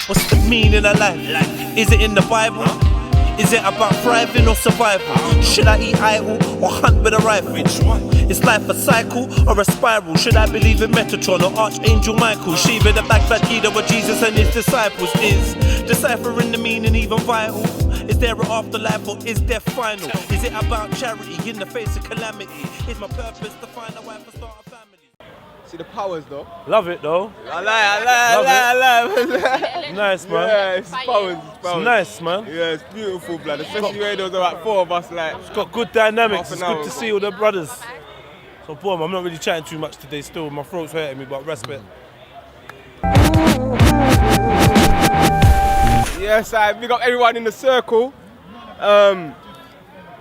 What's the meaning of life? Is it in the Bible? Is it about thriving or survival? Should I eat idle or hunt with a rifle? Which one? Is life a cycle or a spiral? Should I believe in Metatron or Archangel Michael? Shiva the backfat leader of Jesus and his disciples. Is deciphering the meaning even vital? Is there an afterlife or is death final? Is it about charity in the face of calamity? Is my purpose to find a wife and start a family? See the powers though. Love it though. I like. Nice, man. Yeah, it's powers. It's nice, man. Yeah, it's beautiful, blood. Especially when there was about 4 of us, like. It's got good dynamics. It's Half an good hour. to see all the brothers. So, boom, I'm not really chatting too much today still. My throat's hurting me, but respect. Yes, I big up everyone in the circle.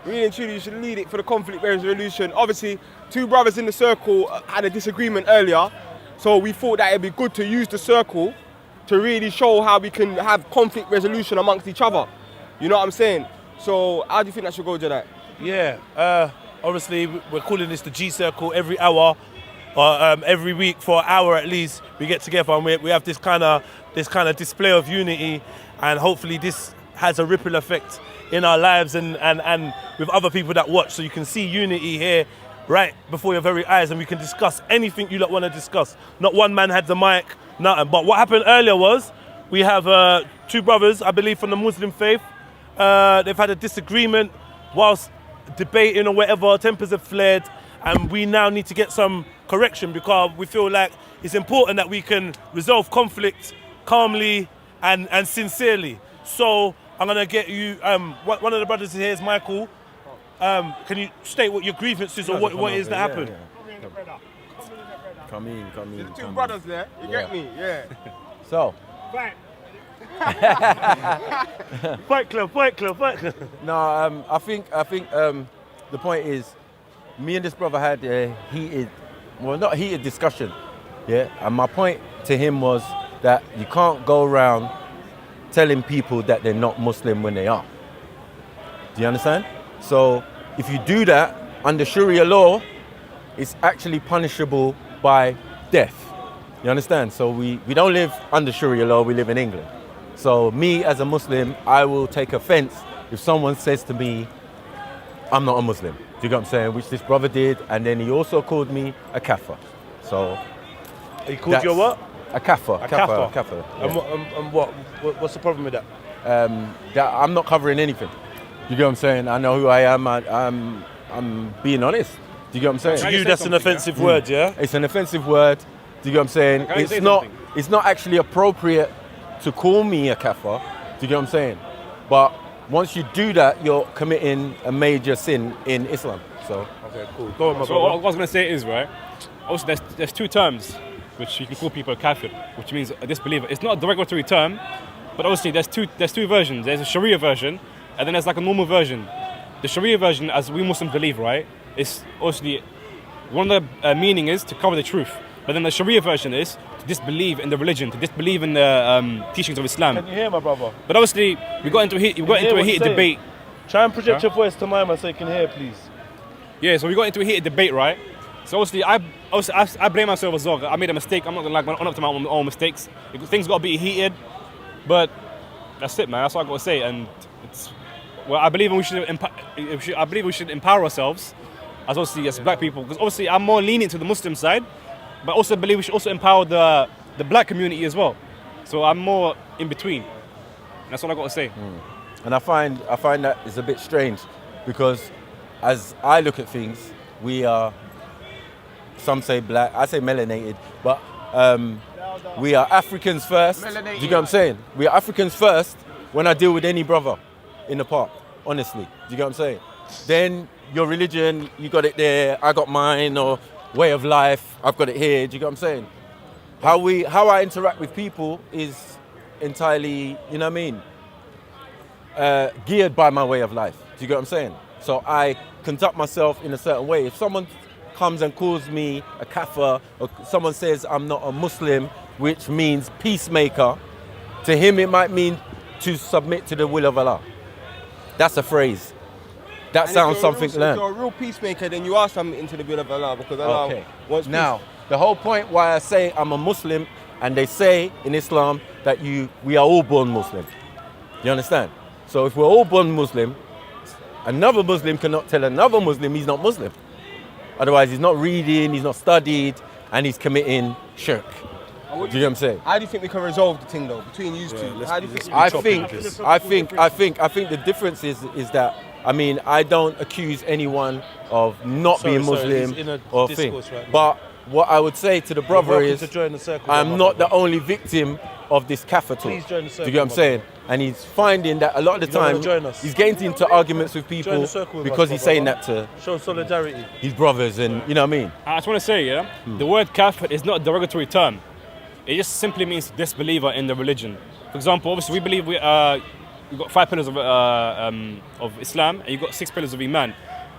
Really and truly, you should lead it for the conflict resolution. Obviously, 2 brothers in the circle had a disagreement earlier, so we thought that it'd be good to use the circle to really show how we can have conflict resolution amongst each other. You know what I'm saying? So, how do you think that should go, Jedi? Yeah, obviously, we're calling this the G Circle every hour, or every week for an hour at least. We get together and we have this kind of display of unity, and hopefully this has a ripple effect in our lives and with other people that watch, so you can see unity here right before your very eyes, and we can discuss anything you want to discuss. Not one man had the mic, nothing. But what happened earlier was we have 2 brothers, I believe, from the Muslim faith. They've had a disagreement whilst debating or whatever. Tempers have flared, and we now need to get some correction because we feel like it's important that we can resolve conflict calmly and sincerely. So I'm gonna get you. One of the brothers here is Michael. Can you state what your grievance is or what is that happened? Come in. There's 2 brothers there, you get me? Yeah. So, Fight club. no, I think the point is, me and this brother had a not heated discussion, yeah. And my point to him was that you can't go around telling people that they're not Muslim when they are. Do you understand? So if you do that under Sharia law, it's actually punishable by death. You understand? So we don't live under Sharia law, we live in England. So me as a Muslim, I will take offense if someone says to me, I'm not a Muslim. Do you get what I'm saying? Which this brother did, and then he also called me a kafir. So He called you a what? a kafir. A kafir. Yeah. And what's the problem with that? That I'm not covering anything. You get what I'm saying? I know who I am. I'm being honest. Do you get what I'm saying? To you, that's an offensive word, yeah? It's an offensive word. Do you get what I'm saying? It's not actually appropriate to call me a kafir. Do you get what I'm saying? But once you do that, you're committing a major sin in Islam. So Okay, cool. Go on, my So brother. what I was going to say is, right, also there's 2 terms which you can call people a kafir, which means a disbeliever. It's not a derogatory term, but obviously there's two versions. There's a Sharia version, and then there's like a normal version. The Sharia version, as we Muslims believe, right, is obviously one of the meaning is to cover the truth. But then the Sharia version is to disbelieve in the religion, to disbelieve in the teachings of Islam. Can you hear my brother? But obviously we got into a heated debate. Try and project your voice to mine so you can hear, please. Yeah, so we got into a heated debate, right? So obviously I blame myself as well. I made a mistake. I'm not gonna lie, I'm up to my own mistakes. Things got to be heated, but that's it, man. That's what I got to say. And it's I believe we should empower ourselves as obviously as black people, because obviously I'm more lenient to the Muslim side, but also believe we should also empower the black community as well. So I'm more in between. That's what I got to say. And I find that it's a bit strange because as I look at things, we are, some say black, I say melanated, but we are Africans first. Melanated. Do you get what I'm saying? We are Africans first when I deal with any brother in the park, honestly. Do you get what I'm saying? Then your religion, you got it there, I got mine, or way of life, I've got it here. Do you get what I'm saying? How I interact with people is entirely, you know what I mean, geared by my way of life. Do you get what I'm saying? So I conduct myself in a certain way. If someone comes and calls me a kafir, or someone says I'm not a Muslim, which means peacemaker, to him it might mean to submit to the will of Allah. That's a phrase. That And sounds if you're something if learned. you're a real peacemaker, then you are something into the will of Allah, because Allah Okay. wants peace. Now, the whole point why I say I'm a Muslim And they say in Islam that we are all born Muslim. You understand? So if we're all born Muslim, another Muslim cannot tell another Muslim he's not Muslim. Otherwise, he's not reading, he's not studied, and he's committing shirk. Do you know what I'm saying? How do you think we can resolve the thing though between you two? How do you think? I think the difference is that, I mean, I don't accuse anyone of not being Muslim he's in a or discourse thing. right now. But what I would say to the brother welcome is, to join the circle, I'm my not brother. the only victim of this capital. Please join the circle, Do you get what I'm my saying? And he's finding that a lot of the You don't wanna time join us? he's getting into arguments with Join people the circle with because us, he's my saying brother. that to Show solidarity. his brothers, and you know what I mean. I just want to say, yeah, the word kafir is not a derogatory term. It just simply means disbeliever in the religion. For example, obviously we believe we've got 5 pillars of Islam, and you've got 6 pillars of Iman.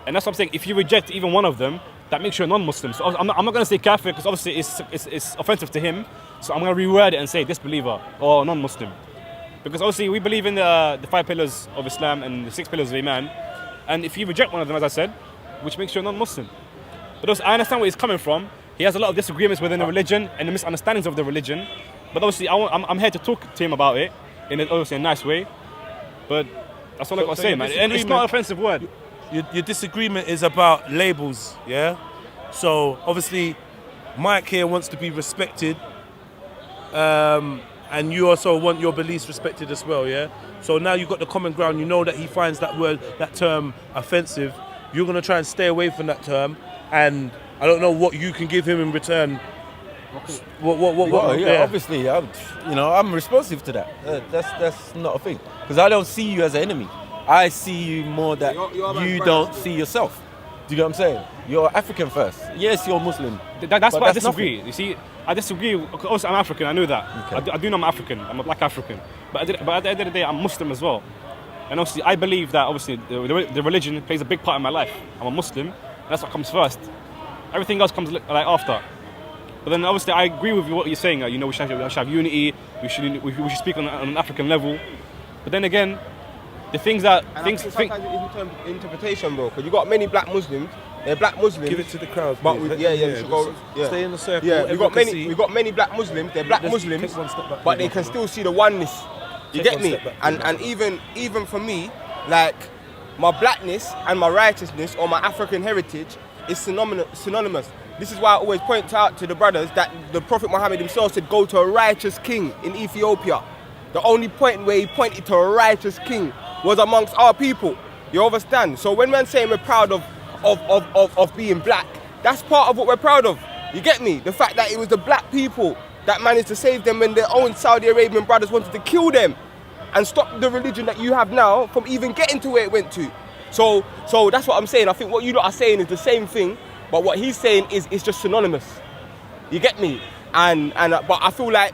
And that's what I'm saying. If you reject even one of them, that makes you a non-Muslim. So I'm not going to say kafir because obviously it's offensive to him. So I'm going to reword it and say disbeliever or non-Muslim. Because obviously we believe in the 5 pillars of Islam and the 6 pillars of Iman. And if you reject one of them, as I said, which makes you a non-Muslim. But also, I understand where he's coming from. He has a lot of disagreements within the religion and the misunderstandings of the religion. But obviously I'm here to talk to him about it in obviously a nice way. But that's all I got to say, man. And it's not an offensive word. Your disagreement is about labels, yeah? So obviously Mike here wants to be respected, and you also want your beliefs respected as well, yeah? So now you've got the common ground. You know that he finds that term offensive. You're going to try and stay away from that term, and I don't know what you can give him in return. Obviously, I'm responsive to that. That's not a thing, because I don't see you as an enemy. I see you more that you don't see yourself. Do you get what I'm saying? You're African first. Yes, you're Muslim. That's why I disagree. Nothing. You see, I disagree. Also, I'm African. I know that. Okay. I do know I'm African. I'm a black African. But at the end of the day, I'm Muslim as well. And obviously, I believe that obviously the religion plays a big part in my life. I'm a Muslim, and that's what comes first. Everything else comes like after. But then obviously, I agree with what you're saying. We should have unity. We should speak on an African level. But then again, the things that Sometimes it's interpretation, bro. Because you got many black Muslims. They're black Muslims. Give it to the crowd. But please. we should go. Yeah. Stay in the circle. Yeah, we got Everyone can many. see. We got many black Muslims. They're black Just Muslims, take one step back, but please, they can my still see the oneness. You Take get one me? step back, And even for me, like my blackness and my righteousness or my African heritage is synonymous. This is why I always point out to the brothers that the Prophet Muhammad himself said, "Go to a righteous king in Ethiopia." The only point where he pointed to a righteous king was amongst our people. You understand? So when we're saying we're proud of being black, that's part of what we're proud of. You get me? The fact that it was the black people that managed to save them when their own Saudi Arabian brothers wanted to kill them and stop the religion that you have now from even getting to where it went to. So that's what I'm saying. I think what you lot are saying is the same thing, but what he's saying is just synonymous. You get me? But I feel like,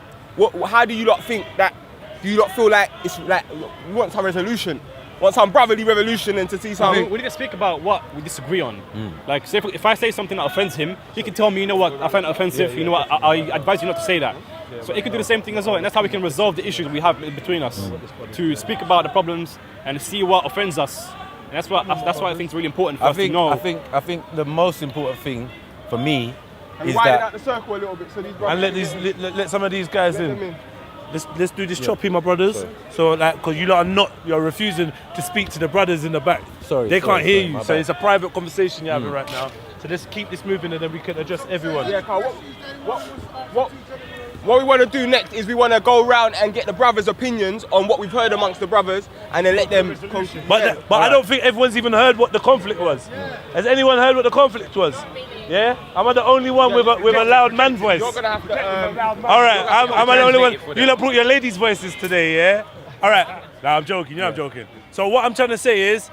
how do you lot think that? Do you lot feel like it's like we want some resolution, want some brotherly revolution, and to see something? We need to speak about what we disagree on. Like, say if I say something that offends him, he can tell me, you know what, I find it offensive. You know what, I advise you not to say that. So he could do the same thing as well, and that's how we can resolve the issues we have between us. To speak about the problems and see what offends us. And that's what I think is really important for us to know. I think the most important thing for me And is widen that out the circle a little bit so these brothers And let some of these guys let them in. Let's do this choppy, my brothers. Sorry. So like, because you're refusing to speak to the brothers in the back. They can't hear you. my So bad. it's a private conversation you're having right now. So let's keep this moving, and then we can address everyone. Yeah, Carl, what we want to do next is we want to go around and get the brothers' opinions on what we've heard amongst the brothers, and then let them. But I don't think everyone's even heard what the conflict was. Has anyone heard what the conflict was? Yeah? Am I the only one with a loud man voice? You're gonna have to. All right, I'm the only one. You lot brought your ladies' voices today, yeah? All right. Nah, I'm joking. I'm joking. So what I'm trying to say is,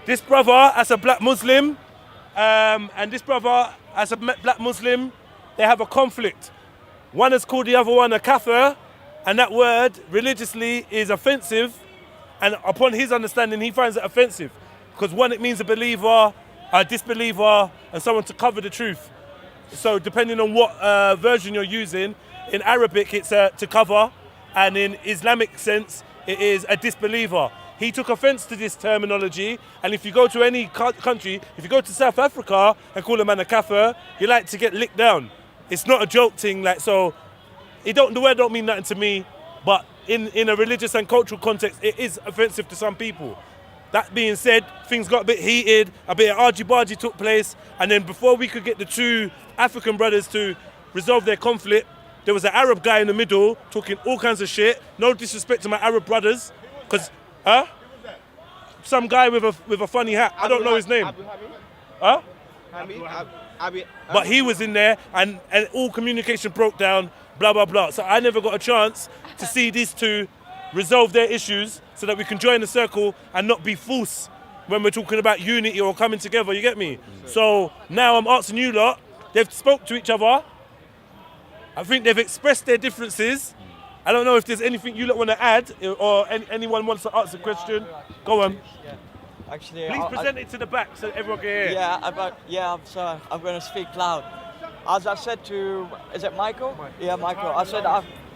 this brother as a black Muslim, and this brother as a black Muslim, they have a conflict. One has called the other one a kafir, and that word religiously is offensive. And upon his understanding, he finds it offensive because one, it means a believer, a disbeliever, and someone to cover the truth. So depending on what version you're using, in Arabic it's to cover, and in Islamic sense it is a disbeliever. He took offense to this terminology, and if you go to any country, if you go to South Africa and call a man a kafir, you like to get licked down. It's not a joke thing, like, so The word don't mean nothing to me, but in a religious and cultural context, it is offensive to some people. That being said, things got a bit heated, a bit of argy-bargy took place, and then before we could get the two African brothers to resolve their conflict, there was an Arab guy in the middle talking all kinds of shit. No disrespect to my Arab brothers, because, some guy with a funny hat. I don't know his name. But he was in there, and all communication broke down, blah, blah, blah. So I never got a chance to see these two resolve their issues so that we can join the circle and not be false when we're talking about unity or coming together, you get me? So now I'm asking you lot, they've spoke to each other. I think they've expressed their differences. I don't know if there's anything you lot want to add or anyone wants to ask a question. Go on. Actually, Please present it to the back so everyone can hear. I'm sorry. I'm going to speak loud. As I said to, is it Michael? Yeah, Michael. I said,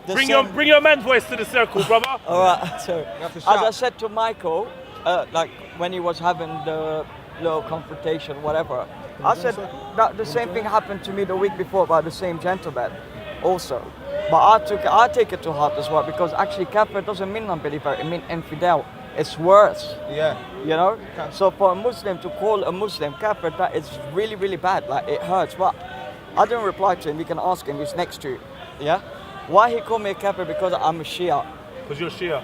bring your man voice to the circle, brother. All right. So, as I said to Michael, like when he was having the little confrontation, whatever, I said that the same thing happened to me the week before by the same gentleman, also. But I take it to heart as well, because actually kafir doesn't mean unbeliever, it means infidel. It's worse. Yeah. You know? So for a Muslim to call a Muslim kafir, that is really, really bad. Like, it hurts. But I didn't reply to him. You can ask him. He's next to you. Yeah? Why he called me a kafir? Because I'm a Shia. Because you're Shia.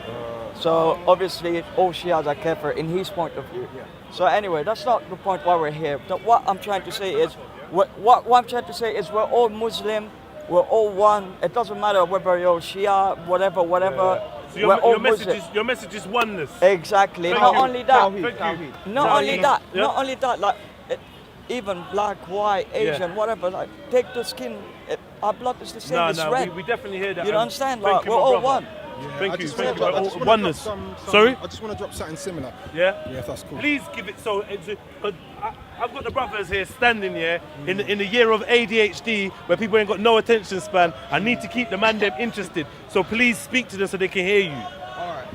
So obviously all Shias are kafir in his point of view. Yeah. So anyway, that's not the point why we're here. What I'm trying to say is, what I'm trying to say is we're all Muslim. We're all one. It doesn't matter whether you're Shia, whatever. Yeah. So your message is oneness. Exactly. Not only that. Not only that. Like, even black, white, Asian, whatever. Like, take the skin. Our blood is the same as red. We definitely hear that. You understand? Like, we're all one. Yeah, thank you. Oneness. Sorry? I just want to drop something similar. Yeah? Yeah, if that's cool. Please give it so. I've got the brothers here standing here in the year of ADHD where people ain't got no attention span. I need to keep the man them interested. So please speak to them so they can hear you. Alright.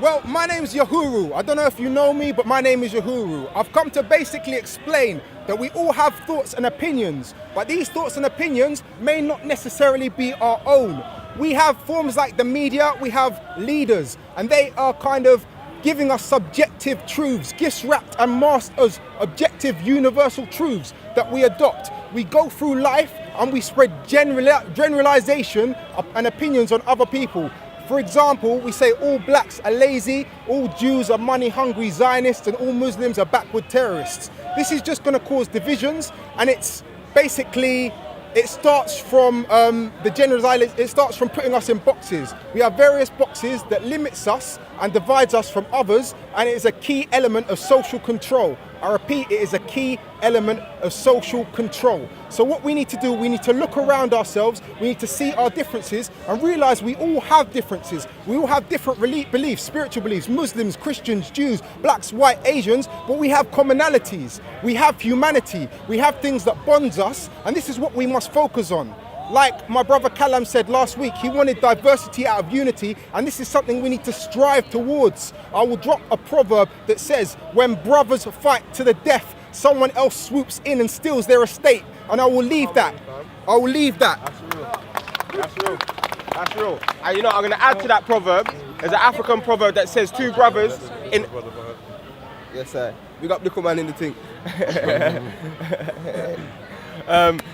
Well, my name's Yahuru. I don't know if you know me, but my name is Yahuru. I've come to basically explain that we all have thoughts and opinions, but these thoughts and opinions may not necessarily be our own. We have forms like the media, we have leaders, and they are kind of giving us subjective truths, gifts wrapped and masked as objective universal truths that we adopt. We go through life and we spread generalization and opinions on other people. For example, we say all blacks are lazy, all Jews are money-hungry Zionists, and all Muslims are backward terrorists. This is just going to cause divisions, and it's basically, it starts from it starts from putting us in boxes. We have various boxes that limits us and divides us from others, and it is a key element of social control. I repeat, it is a key element of social control. So what we need to do, we need to look around ourselves, we need to see our differences and realize we all have differences. We all have different beliefs, spiritual beliefs, Muslims, Christians, Jews, blacks, white, Asians, but we have commonalities. We have humanity. We have things that bonds us, and this is what we must focus on. Like my brother Callum said last week, he wanted diversity out of unity, and this is something we need to strive towards. I will drop a proverb that says, when brothers fight to the death, someone else swoops in and steals their estate. And I will leave that. I will leave that. That's real. And you know, I'm going to add to that proverb. There's an African proverb that says two brothers in... Yes, sir. We got Little Man in the thing.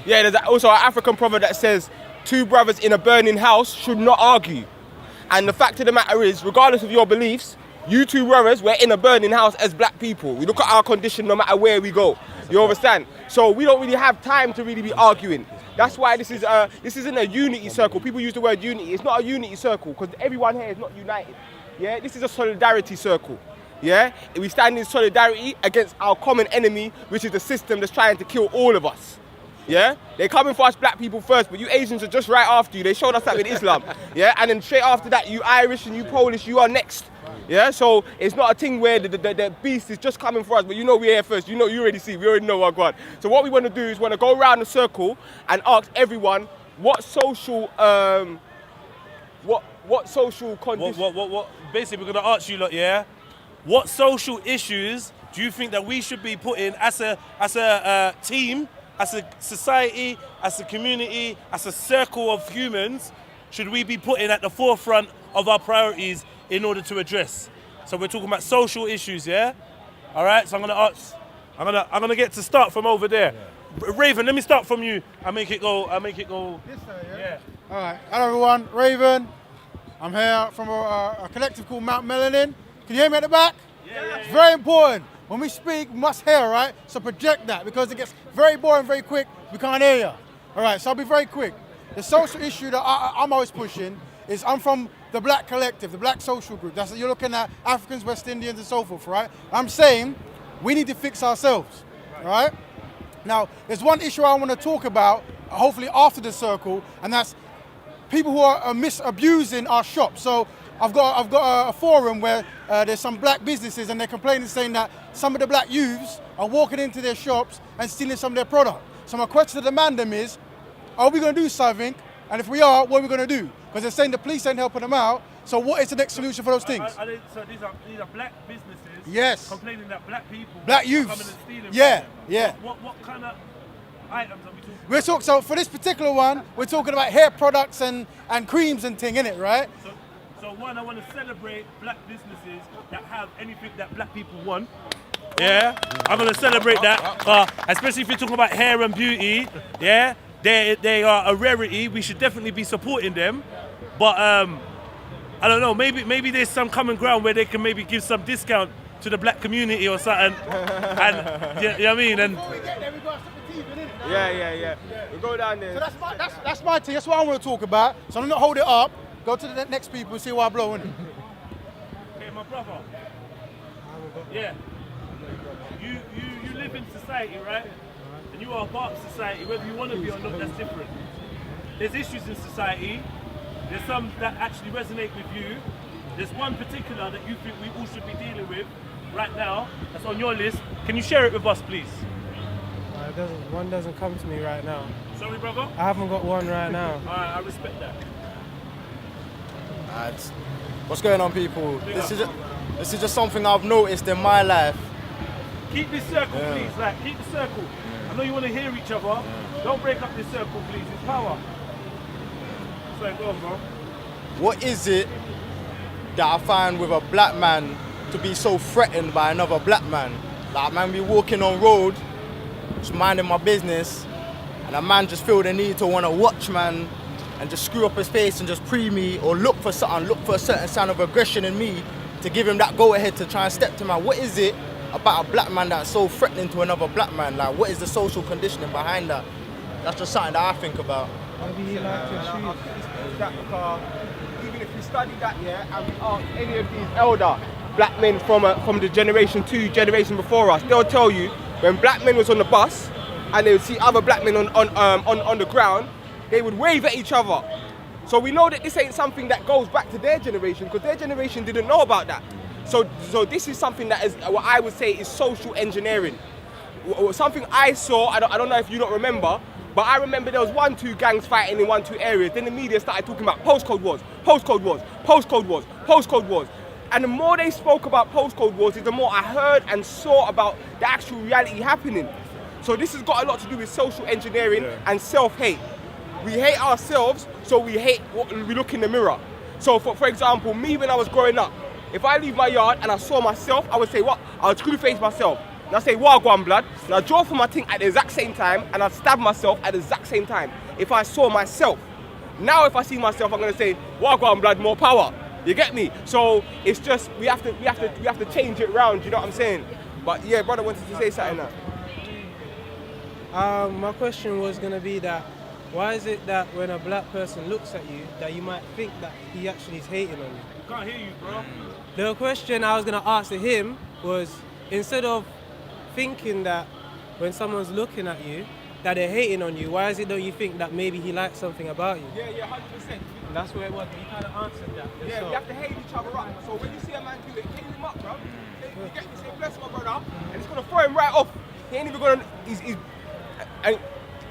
There's also an African proverb that says two brothers in a burning house should not argue. And the fact of the matter is, regardless of your beliefs, you two brothers, we're in a burning house as black people. We look at our condition no matter where we go. You understand? So we don't really have time to really be arguing. That's why this isn't a unity circle. People use the word unity. It's not a unity circle because everyone here is not united. Yeah, this is a solidarity circle. Yeah, we stand in solidarity against our common enemy, which is the system that's trying to kill all of us. Yeah, they're coming for us black people first, but you Asians are just right after you. They showed us that with Islam. Yeah, and then straight after that, you Irish and you Polish, you are next. Yeah, so it's not a thing where the beast is just coming for us, but you know we're here first. You know, you already see, we already know our God. So what we want to do is want to go around the circle and ask everyone what social condition. Basically, we're gonna ask you lot, yeah. What social issues do you think that we should be putting as a team, as a society, as a community, as a circle of humans? should we be putting at the forefront of our priorities in order to address? So we're talking about social issues, yeah? All right, so I'm gonna get to start from over there. Raven, let me start from you. I'll make it go. This side, yeah? All right. Hello, everyone. Raven. I'm here from a collective called Mount Melanin. Can you hear me at the back? Yeah. It's very important. When we speak, we must hear, right? So project that, because it gets very boring very quick. We can't hear you. All right, so I'll be very quick. The social issue that I'm always pushing is I'm from the Black Collective, the Black social group. That's you're looking at Africans, West Indians, and so forth, right? I'm saying we need to fix ourselves, all right? Now, there's one issue I want to talk about, hopefully after the circle, and that's people who are abusing our shops. So I've got a forum where there's some black businesses and they're complaining, saying that some of the black youths are walking into their shops and stealing some of their product. So my question to the mandem is, are we going to do something? And if we are, what are we going to do? Because they're saying the police ain't helping them out. So what is the next solution for those things? So these are black businesses. Yes. Complaining that black people. Black youths. Coming and stealing. Yeah, yeah. What kind of items are we talking about? We're talking. So for this particular one, we're talking about hair products and creams and thing, innit, right? So one, I want to celebrate black businesses that have anything that black people want. Yeah, I'm gonna celebrate that. Especially if you're talking about hair and beauty. Yeah, they are a rarity. We should definitely be supporting them. But I don't know. Maybe there's some common ground where they can maybe give some discount to the black community or something. And you know what I mean? And Before we get there, we got to stick the TV, innit? Yeah. We go down there. So that's my thing. That's what I want to talk about. So I'm not hold it up. Go to the next people and see what I blow, innit? okay, my brother. Yeah. You live in society, right? And you are a part of society. Whether you want to be or not, that's different. There's issues in society. There's some that actually resonate with you. There's one particular that you think we all should be dealing with right now. That's on your list. Can you share it with us, please? One doesn't come to me right now. Sorry, brother? I haven't got one right now. Alright, I respect that. What's going on, people? This is just something I've noticed in my life. Keep this circle, please. Like, keep the circle. I know you want to hear each other. Don't break up this circle, please. It's power. So go on, bro. What is it that I find with a black man to be so threatened by another black man? Like, man, be walking on road, just minding my business, and a man just feel the need to want to watch, man, and just screw up his face and just pre me or look for something, look for a certain sign of aggression in me to give him that go ahead to try and step to man. What is it about a black man that's so threatening to another black man? Like, what is the social conditioning behind that? That's just something that I think about. Maybe he likes your shoes. Even if we study that, and we ask any of these elder black men from the generation 2 generation before us, they'll tell you when black men was on the bus and they would see other black men on the ground, they would wave at each other. So we know that this ain't something that goes back to their generation, because their generation didn't know about that. So this is something that is what I would say is social engineering. Something I saw, I don't know if you don't remember, but I remember there was 1-2 gangs fighting in 1-2 areas. Then the media started talking about postcode wars, postcode wars, postcode wars, postcode wars. And the more they spoke about postcode wars, the more I heard and saw about the actual reality happening. So this has got a lot to do with social engineering and self-hate. We hate ourselves, so we hate what we look in the mirror. So for example, me when I was growing up, if I leave my yard and I saw myself, I would say what? I would screw face myself. And I'd say, "Wagwan blood." And I'd draw for my thing at the exact same time, and I'd stab myself at the exact same time. If I saw myself. Now if I see myself, I'm gonna say, "Wagwan blood, more power." You get me? So it's just we have to change it round, you know what I'm saying? But yeah, brother wanted to say something now. My question was gonna be that why is it that when a black person looks at you that you might think that he actually is hating on you? Can't hear you, bro. The question I was gonna ask to him was, instead of thinking that when someone's looking at you that they're hating on you, why is it don't you think that maybe he likes something about you? Yeah, 100%. And that's where it was. You kind of answered that. Yeah, we have to hate each other up. So when you see a man do it, hate him up, bro. You get me, say, "Bless my brother," and it's gonna throw him right off. He ain't even gonna.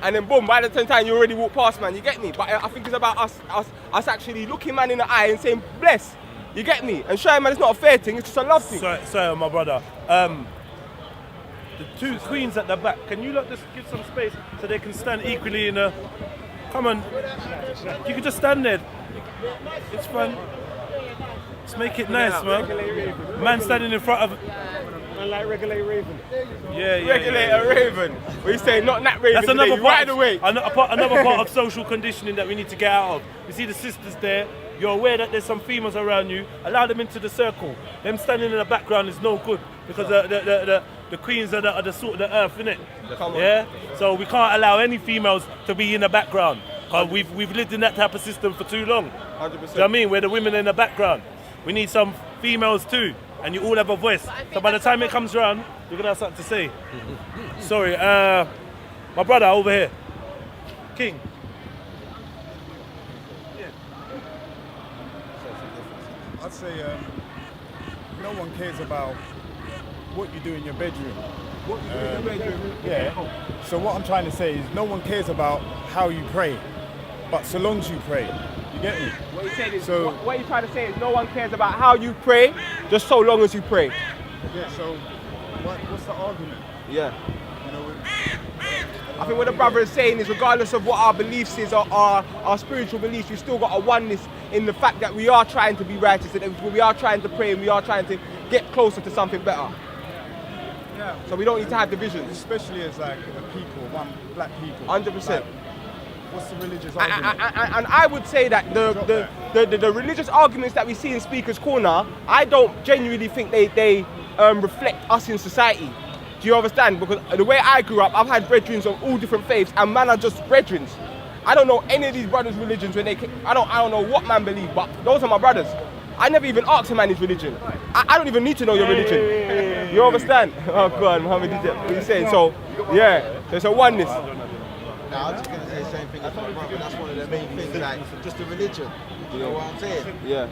And then boom, by the time you already walk past, man. You get me? But I think it's about us actually looking man in the eye and saying, "Bless." You get me? And showing man it's not a fair thing. It's just a love thing. Sorry, my brother. The 2 queens at the back. Can you just give some space so they can stand equally in a? Come on. You can just stand there. It's fun. Let's make it nice, man. Man standing in front of. I like regulate Raven. Yeah. Regulator Raven. We say not that Raven. That's another today, part. right away. Another part of social conditioning that we need to get out of. You see the sisters there. You're aware that there's some females around you. Allow them into the circle. Them standing in the background is no good because the queens are the salt of the earth, innit? Yeah. So we can't allow any females to be in the background. We've lived in that type of system for too long. 100%. Do you know what I mean? Where the women are in the background. We need some females too, and you all have a voice. So by the time it comes around, you're gonna have something to say. Sorry, my brother over here, King. I'd say no one cares about what you do in your bedroom. What you do in your bedroom? Yeah. So what I'm trying to say is no one cares about how you pray, but so long as you pray. You get me? What you're saying is, what you're trying to say is no one cares about how you pray, just so long as you pray. Yeah, so what's the argument? Yeah. You know, I think what the brother is saying is regardless of what our beliefs is or our spiritual beliefs, we've still got a oneness in the fact that we are trying to be righteous, and we are trying to pray, and we are trying to get closer to something better. yeah. So we don't need to have divisions. Especially as like a people, one black people. 100%. Like, what's the religious argument? And I would say that the religious arguments that we see in Speaker's Corner, I don't genuinely think they reflect us in society. Do you understand? Because the way I grew up, I've had brethrens of all different faiths, and man are just brethrens. I don't know any of these brothers' religions when they. I don't know what man believe, but those are my brothers. I never even asked a man his religion. I don't even need to know your religion. You understand? Oh God, Muhammad, what are you saying? So yeah, there's a oneness. No, I was just going to say the same thing as my brother. That's one of the main things, like just the religion. Do you know what I'm saying? Yeah.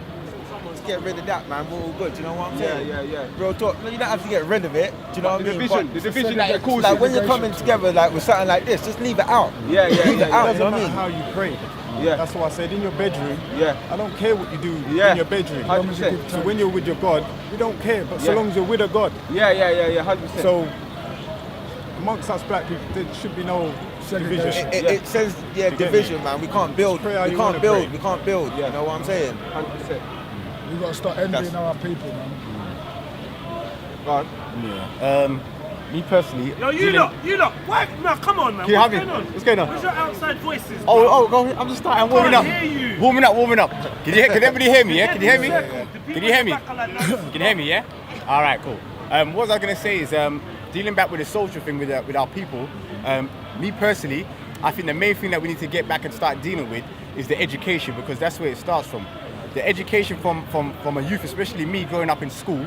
Let's get rid of that, man. We're all good. Do you know what I'm saying? Yeah. Real talk. No, you don't have to get rid of it. Do you know what I mean? The division that it causes. Like when you're coming together, like with something like this, just leave it out. Yeah. Leave it out. It doesn't matter how you pray. Yeah. That's what I said. In your bedroom, Yeah. I don't care what you do in your bedroom. 100%. So when you're with your God, we don't care. But so Yeah. long as you're with a God. Yeah, 100%. So amongst us black people, there should be no division. It says division, man. We can't build. Pray how We you can't wanna build. pray. We can't build. You know what I'm saying? 100%. We've got to start envying our people, man. Go on. Yeah. Me personally. Yo, you lot. Why? No, come on, man. Can you What's have going me? on? What's going on? Where's your outside voices? Go. I'm just starting warming up. hear you. Warming up. Can everybody hear me? Yeah. Can you hear me? Can you hear me? Can you hear me? Yeah. All right. Cool. What was I gonna say is dealing back with the social thing with our people. Me personally, I think the main thing that we need to get back and start dealing with is the education, because that's where it starts from. The education from a youth, especially me growing up in school,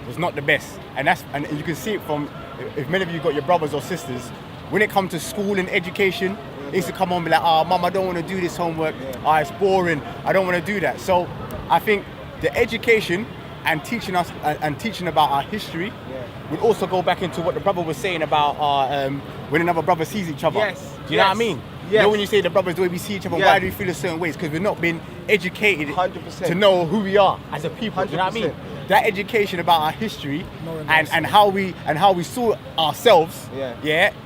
was not the best, and you can see it from, if many of you got your brothers or sisters, when it comes to school and education, they used to come on and be like, mum, I don't want to do this homework, it's boring, I don't want to do that. So I think the education and teaching us and teaching about our history would also go back into what the brother was saying about when another brother sees each other. Yes. Do you know what I mean? Yes. You know when you say the brothers, the way we see each other, why do we feel a certain ways? Because we've not been educated 100%. to know who we are as a people. Do you know what I mean? That education about our history and how we saw ourselves,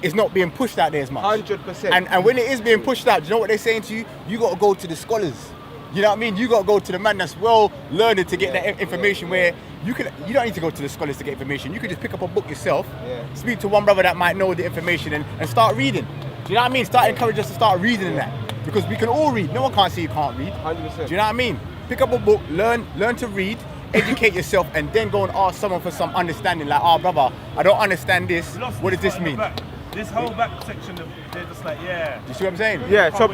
is not being pushed out there as much. 100%. And when it is being pushed out, do you know what they're saying to you? You got to go to the scholars. You know what I mean? You got to go to the man that's well learned to get that information. Where you don't need to go to the scholars to get information. You could just pick up a book yourself, speak to one brother that might know the information, and start reading. Do you know what I mean? Start encourage us to start reading in that, because we can all read. No one can't say you can't read. 100%. Do you know what I mean? Pick up a book, learn to read, educate yourself, and then go and ask someone for some understanding. Like, brother, I don't understand this. What does this mean? This whole back section, they're just like, Do you see what I'm saying? Yeah. So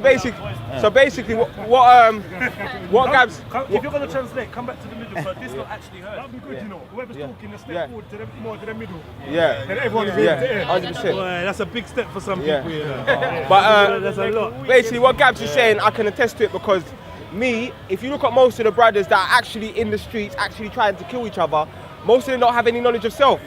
basically, what Gabs? If you're gonna translate, come back to the middle. But this not actually heard. That'd be good, you know. Whoever's talking, let's step forward to more to the middle. Yeah. Then everyone is able to hear. 100%. Boy, that's a big step for some people. You know? But that's a lot. basically, what Gabs is saying, I can attest to it, because me, if you look at most of the brothers that are actually in the streets, actually trying to kill each other, most of them don't have any knowledge of self.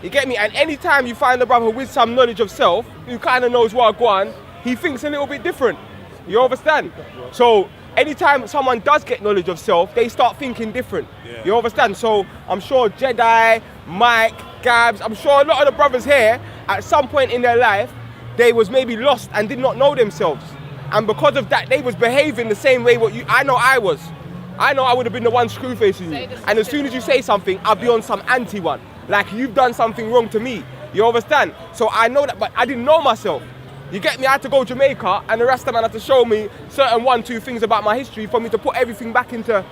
You get me? And anytime you find a brother with some knowledge of self, who kind of knows what on, he thinks a little bit different. You understand? So anytime someone does get knowledge of self, they start thinking different. You understand? So I'm sure Jedi, Mike, Gabs, I'm sure a lot of the brothers here, at some point in their life, they was maybe lost and did not know themselves. And because of that, they was behaving the same way what I know I was. I know I would have been the one screw-facing you. And as soon as you say something, I'll be on some anti one. Like you've done something wrong to me. You understand? So I know that, but I didn't know myself. You get me? I had to go to Jamaica and the rest of them had to show me certain 1-2 things about my history for me to put everything back into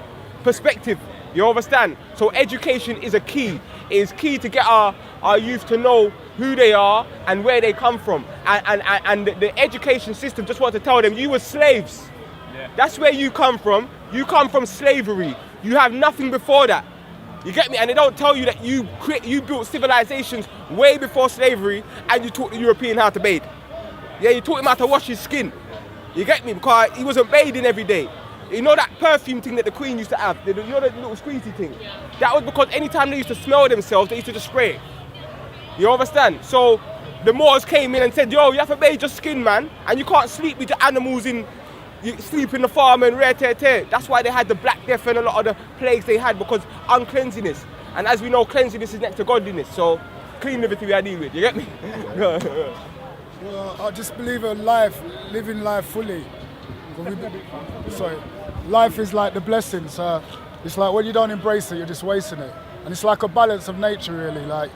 perspective. You understand? So education is a key. It is key to get our youth to know who they are and where they come from. And the education system just wants to tell them, you were slaves. Yeah. That's where you come from. You come from slavery. You have nothing before that. You get me? And they don't tell you that you built civilizations way before slavery and you taught the European how to bathe. Yeah, you taught him how to wash his skin. You get me? Because he wasn't bathing every day. You know that perfume thing that the Queen used to have? You know that little squeezy thing? That was because anytime they used to smell themselves, they used to just spray it. You understand? So the Moors came in and said, yo, you have to bathe your skin, man. And you can't sleep with the animals you sleep in the farm and rare-tear-tear. That's why they had the Black Death and a lot of the plagues they had, because uncleanliness. And as we know, cleanliness is next to godliness. So clean everything we are dealing with. You get me? Well, I just believe in life, living life fully. Life is like the blessings. It's like when you don't embrace it, you're just wasting it. And it's like a balance of nature, really. Like,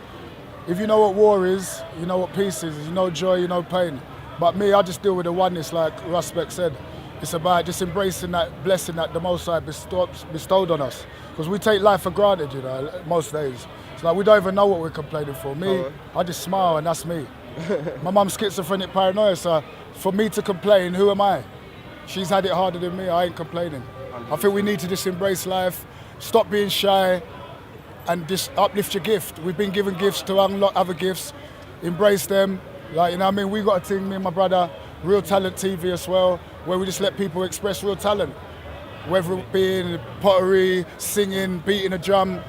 if you know what war is, you know what peace is. You know joy, you know pain. But me, I just deal with the oneness, like Rusbeck said. It's about just embracing that blessing that the Most High bestowed on us. Because we take life for granted, you know, most days. It's like we don't even know what we're complaining for. Me, I just smile and that's me. My mum's schizophrenic paranoia, so for me to complain, who am I? She's had it harder than me, I ain't complaining. I think we need to just embrace life, stop being shy, and just uplift your gift. We've been given gifts to unlock other gifts, embrace them. Like, you know what I mean? We got a thing, me and my brother, Real Talent TV as well, where we just let people express real talent. Whether it be in pottery, singing, beating a drum,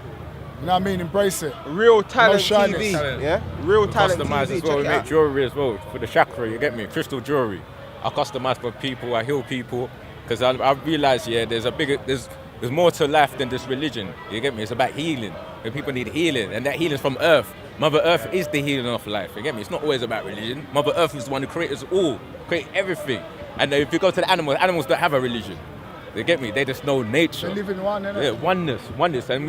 you know what I mean? Embrace it. Real Talent no TV, yeah? Real Talent customize TV, as well. We check it make out. jewelry as well for the chakra, you get me? Crystal jewelry. I customize for people, I heal people, because I realize, yeah, there's more to life than just religion, you get me? It's about healing, and people need healing, and that healing's from Earth. Mother Earth is the healing of life, you get me? It's not always about religion. Mother Earth is the one who created us all, create everything. And if you go to the animals don't have a religion. You get me? They just know nature. They live in one, innit? Yeah, oneness. And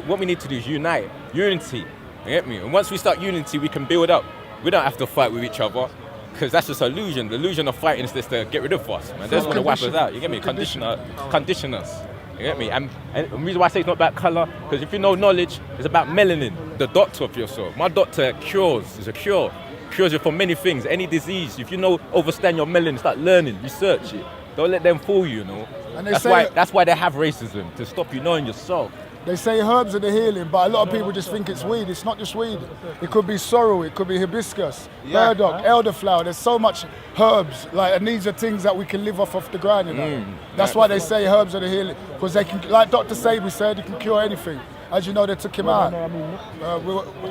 what we need to do is unite, unity. You get me? And once we start unity, we can build up. We don't have to fight with each other, because that's just illusion. The illusion of fighting is just to get rid of us, man. They just want to wipe us out. You get me? Condition us. You get me? And the reason why I say it's not about colour, because if you know knowledge, it's about melanin, the doctor of yourself. My doctor cures. It's a cure. Cures you from many things, any disease. If you know, overstand your melanin, start learning, research it. Don't let them fool you, you know. And that's why they have racism, to stop you knowing yourself. They say herbs are the healing, but a lot of people just think it's weed. It's not just weed. It could be sorrel, it could be hibiscus, burdock, elderflower. There's so much herbs, and these are things that we can live off the ground, you know. That's why they say herbs are the healing, because they can, like Dr. Sabi said, you can cure anything. As you know, they took him out.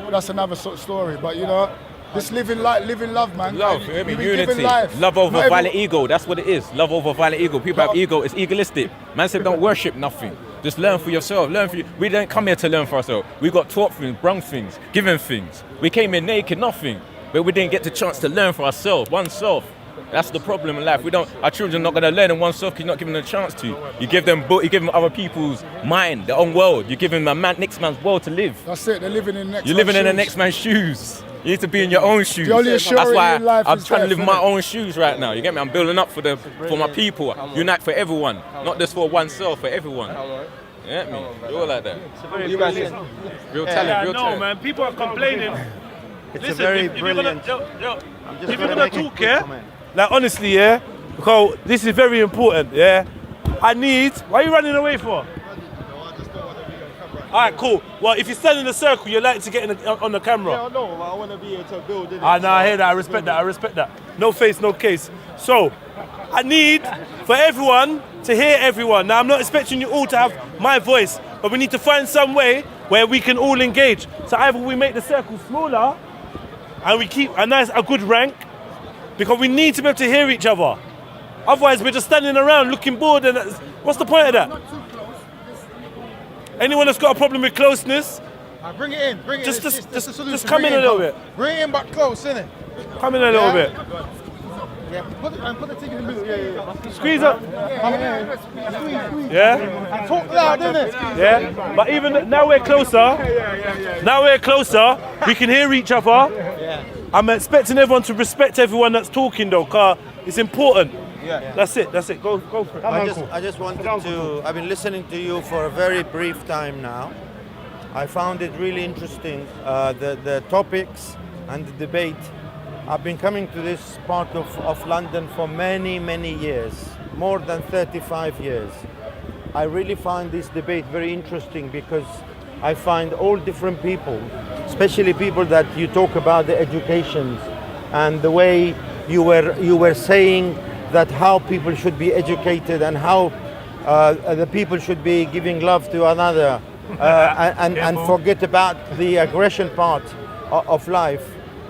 That's another sort of story, but you know, just living love, man. Love, unity. Love over violent ego, that's what it is. Love over violent ego. People have ego, it's egoistic. Man said don't worship nothing. Just learn for yourself, We didn't come here to learn for ourselves. We got taught things, brung things, given things. We came in naked, nothing. But we didn't get the chance to learn for ourselves, oneself. That's the problem in life. Our children are not going to learn in oneself because you're not giving them a chance to. You give them other people's mind, their own world. You give them next man's world to live. That's it, they're living in the next You're living in the next man's shoes. You need to be in your own shoes. That's why I'm trying to live in my own shoes right now. You get me? I'm building up for my people. Unite for everyone, not just for oneself, for everyone. You get me? You're all like that. You guys listen. Real talent, real talent. Man, people are complaining. It's a very brilliant. If you're gonna talk, like honestly, because this is very important, I need. Why are you running away for? All right, cool. Well, if you stand in a circle, you're likely to get on the camera. Yeah, no, I want to be here to build it. No, I hear that. I respect that. No face, no case. So, I need for everyone to hear everyone. Now, I'm not expecting you all to have my voice, but we need to find some way where we can all engage. So either we make the circle smaller and we keep a good rank, because we need to be able to hear each other. Otherwise, we're just standing around looking bored, and what's the point of that? Anyone that's got a problem with closeness, bring it in. Just come in a little bit. Bring it in, but close, innit? Come in a little bit. Put the thing in the middle. Yeah. Squeeze up. Yeah? Talk loud, innit? Yeah? But even now we're closer. Now we're closer. We can hear each other. I'm expecting everyone to respect everyone that's talking though, car it's important. That's it. Go for it. I just wanted to, I've been listening to you for a very brief time now. I found it really interesting, the topics and the debate. I've been coming to this part of London for many, many years, more than 35 years. I really find this debate very interesting because I find all different people, especially people that you talk about the education and the way you were saying that how people should be educated and how the people should be giving love to another and forget about the aggression part of life.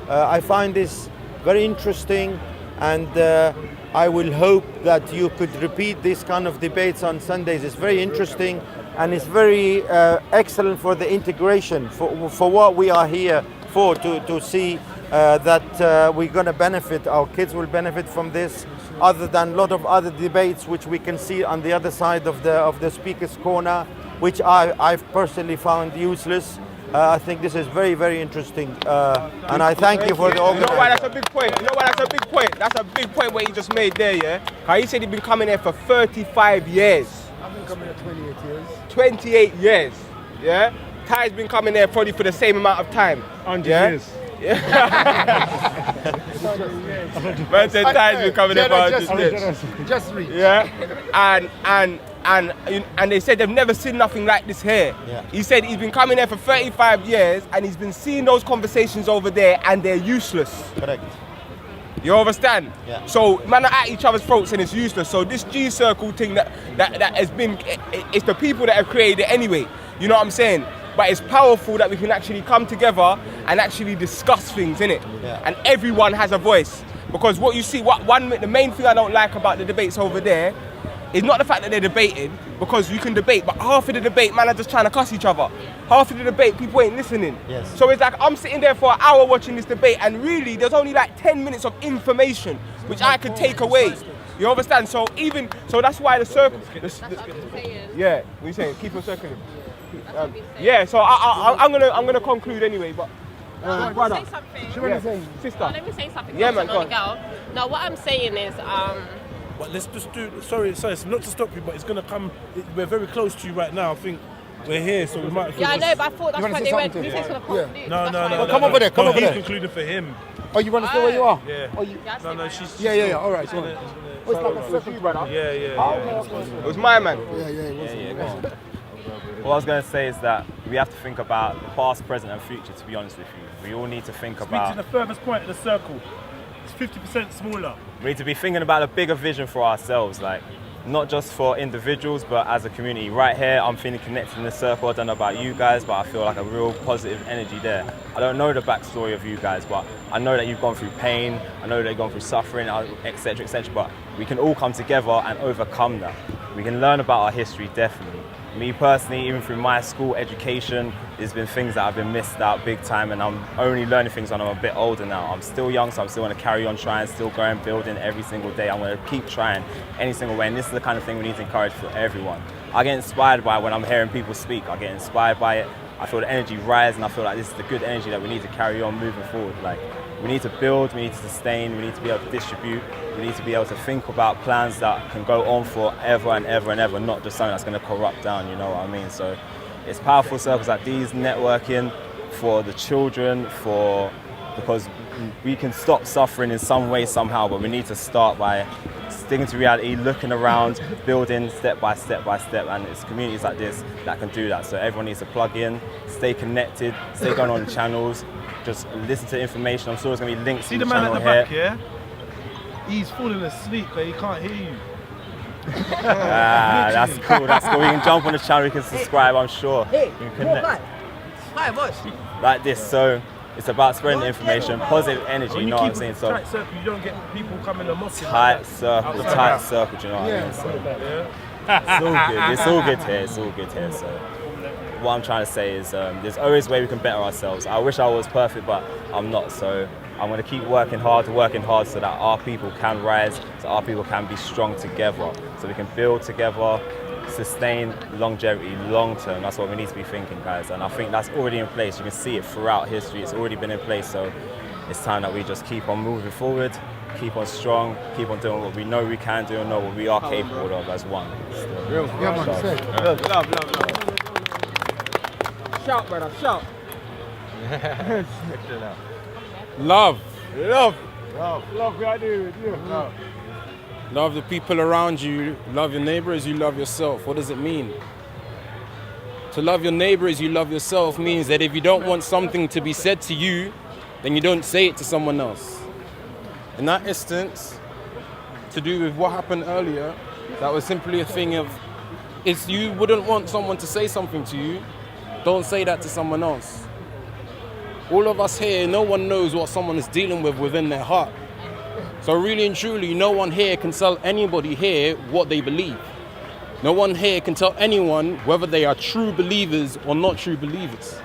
I find this very interesting, and I will hope that you could repeat this kind of debates on Sundays. It's very interesting and it's very excellent for the integration, for what we are here for, to see that we're going to benefit, our kids will benefit from this, other than a lot of other debates which we can see on the other side of the speaker's corner, which I've personally found useless. I think this is very, very interesting, and I thank you for the organization. You know why that's a big point? You know why that's a big point? That's a big point what he just made there, yeah? He said he'd been coming here for 35 years. I've been coming here 28 years. 28 years, yeah? Ty's been coming here probably for the same amount of time. 100 years. Man said Ty's been coming here for 100 years. Just read. Yeah? And they said they've never seen nothing like this here. Yeah. He said he's been coming here for 35 years and he's been seeing those conversations over there and they're useless. Correct. You understand? Yeah. So man are at each other's throats and it's useless. So this G-circle thing that has been, it's the people that have created it anyway. You know what I'm saying? But it's powerful that we can actually come together and actually discuss things, innit? Yeah. And everyone has a voice. Because what you see, the main thing I don't like about the debates over there is not the fact that they're debating, because you can debate, but half of the debate, man, are just trying to cuss each other. Half of the debate, people ain't listening. Yes. So it's like, I'm sitting there for an hour watching this debate, and really, there's only like 10 minutes of information, which I could take away. You understand? So that's why the circle... Yeah, what are you saying? Keep on circling. Yeah, so I'm gonna conclude anyway, but... brother. Say something. Sister. Let me say something. Yeah, man, go on. Girl. No, what I'm saying is... But let's just do. Sorry, it's not to stop you, but it's gonna come. We're very close to you right now. I think we're here, so we might. Yeah, I know, but I thought that's why they went. Who says gonna conclude? No. Come over there. Come over He's there. concluding for him. Oh, you want to stay where you are? Yeah. Oh, you... No, she's. Yeah. All right. So, It's like a circle, brother. Yeah. It was my man. Yeah. What I was going to say is that we have to think about the past, present and future, to be honest with you. We all need to think Speak about... to the furthest point of the circle. It's 50% smaller. We need to be thinking about a bigger vision for ourselves, like not just for individuals, but as a community. Right here, I'm feeling connected in the circle. I don't know about you guys, but I feel like a real positive energy there. I don't know the backstory of you guys, but I know that you've gone through pain. I know that you've gone through suffering, etc., etc. But we can all come together and overcome that. We can learn about our history, definitely. Me personally, even through my school education, there's been things that I've been missed out big time, and I'm only learning things when I'm a bit older now. I'm still young, so I'm still going to carry on trying, still going, building every single day. I'm going to keep trying any single way, and this is the kind of thing we need to encourage for everyone. I get inspired by it when I'm hearing people speak. I get inspired by it. I feel the energy rise, and I feel like this is the good energy that we need to carry on moving forward. Like, we need to build, we need to sustain, we need to be able to distribute, we need to be able to think about plans that can go on forever and ever and ever, not just something that's going to corrupt down, you know what I mean? So it's powerful circles like these, networking for the children, because we can stop suffering in some way, somehow, but we need to start by sticking to reality, looking around, building step by step by step, and it's communities like this that can do that. So everyone needs to plug in, stay connected, stay going on channels, just listen to information. I'm sure there's going to be links See in the the man channel at the here. back, yeah? He's falling asleep, but he can't hear you. That's cool, We can jump on the channel, we can subscribe, I'm sure. Hey, you can connect. Hi, boss. Like this, so it's about spreading the information, positive energy, you know what I'm saying? So Tight circle, you don't get people coming to mosque. tight circle, the tight circle, do you know what I mean? So it's all good here, so what I'm trying to say is there's always a way we can better ourselves. I wish I was perfect, but I'm not, so I'm going to keep working hard so that our people can rise, so our people can be strong together, so we can build together, sustain longevity, long term. That's what we need to be thinking, guys. And I think that's already in place. You can see it throughout history. It's already been in place. So it's time that we just keep on moving forward, keep on strong, keep on doing what we know we can do and know what we are capable of as one. Shout, brother, shout. Love. Love what I do with you. Love the people around you. Love your neighbor as you love yourself. What does it mean? To love your neighbor as you love yourself means that if you don't want something to be said to you, then you don't say it to someone else. In that instance, to do with what happened earlier, that was simply a thing of, if you wouldn't want someone to say something to you, don't say that to someone else. All of us here, no one knows what someone is dealing with within their heart. So really and truly, no one here can tell anybody here what they believe. No one here can tell anyone whether they are true believers or not true believers.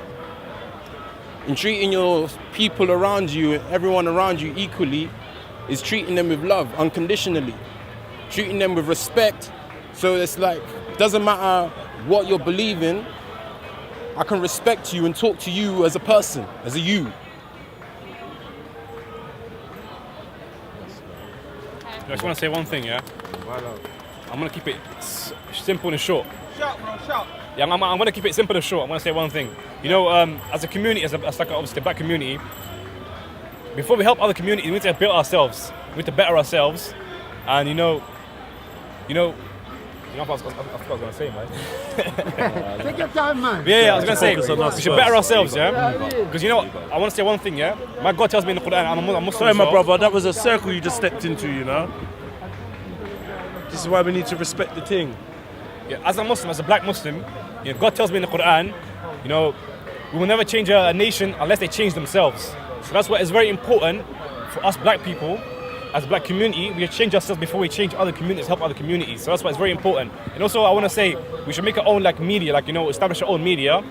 In treating your people around you, everyone around you equally, is treating them with love, unconditionally. Treating them with respect. So it's like, it doesn't matter what you're believing, I can respect you and talk to you as a person, as a you. I just want to say one thing, yeah? I'm going to keep it simple and short. Shout, bro, shout. Yeah, I'm going to keep it simple and short. I'm going to say one thing. You know, as a community, as like obviously a black community, before we help other communities, we need to build ourselves. We need to better ourselves. And you know what I forgot what I was going to say, man. Take your time, man. Yeah, I was going to say, we should better ourselves, yeah? Because you know what, I want to say one thing, yeah? My God tells me in the Quran, I'm Muslim. Sorry, my brother, that was a circle you just stepped into, you know? This is why we need to respect the thing. Yeah, as a Muslim, as a black Muslim, you know, God tells me in the Quran, you know, we will never change a nation unless they change themselves. So that's why it's very important for us black people, as a black community, we change ourselves before we change other communities, help other communities. So that's why it's very important. And also, I want to say we should make our own like media, like, you know, establish our own media,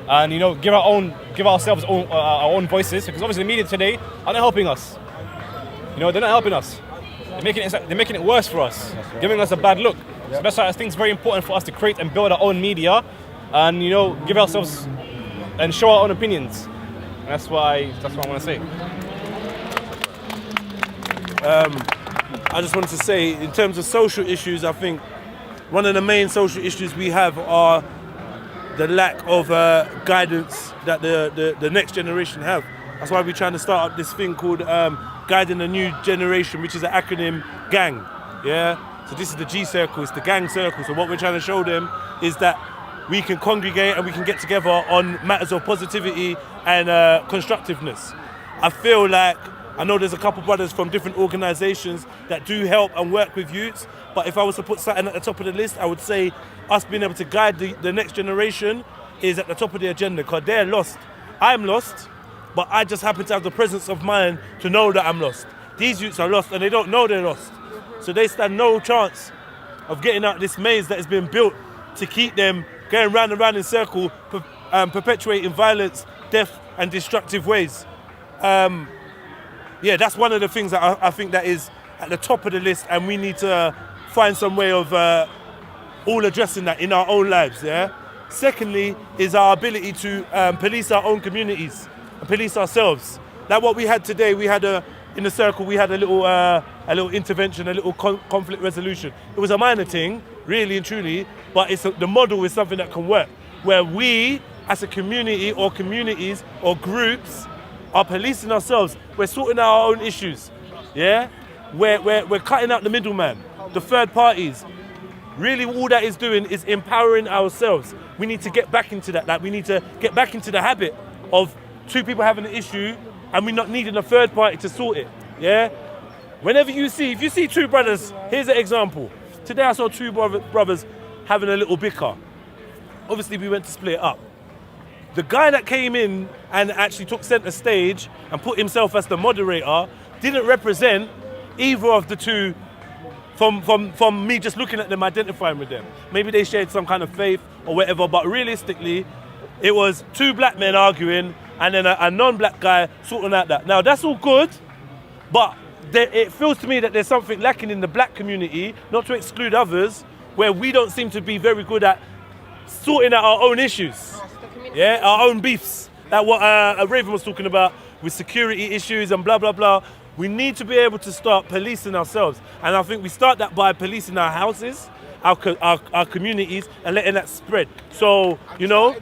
and you know, give ourselves our own voices. Because obviously, the media today are not helping us. You know, they're not helping us. They're making it worse for us, giving us a bad look. So that's why I think it's very important for us to create and build our own media, and you know, give ourselves and show our own opinions. And that's what I want to say. I just wanted to say, in terms of social issues, I think one of the main social issues we have are the lack of guidance that the next generation have. That's why we're trying to start up this thing called Guiding the New Generation, which is an acronym G.A.N.G. Yeah. So this is the G circle, it's the gang circle. So what we're trying to show them is that we can congregate and we can get together on matters of positivity and constructiveness. I feel like, I know there's a couple brothers from different organisations that do help and work with youths, but if I was to put something at the top of the list, I would say us being able to guide the next generation is at the top of the agenda, because they're lost. I'm lost, but I just happen to have the presence of mind to know that I'm lost. These youths are lost and they don't know they're lost. So they stand no chance of getting out of this maze that has been built to keep them going round and round in circle, perpetuating violence, death and destructive ways. Yeah, that's one of the things that I think that is at the top of the list, and we need to find some way of all addressing that in our own lives, yeah? Secondly, is our ability to police our own communities and police ourselves. Like what we had today, we had in the circle, we had a little intervention, a little conflict resolution. It was a minor thing, really and truly, but the model is something that can work, where we, as a community or communities or groups, are policing ourselves. We're sorting out our own issues, yeah? We're cutting out the middleman, the third parties. Really, all that is doing is empowering ourselves. We need to get back into that. Like, we need to get back into the habit of two people having an issue and we're not needing a third party to sort it, yeah? Whenever if you see two brothers, here's an example. Today I saw two brothers having a little bicker. Obviously, we went to split it up. The guy that came in and actually took centre stage and put himself as the moderator didn't represent either of the two from me just looking at them, identifying with them. Maybe they shared some kind of faith or whatever, but realistically, it was two black men arguing and then a non-black guy sorting out that. Now that's all good, but it feels to me that there's something lacking in the black community, not to exclude others, where we don't seem to be very good at sorting out our own issues, yeah, our own beefs. That what Raven was talking about with security issues and blah, blah, blah. We need to be able to start policing ourselves. And I think we start that by policing our houses, our communities, and letting that spread. So, you know,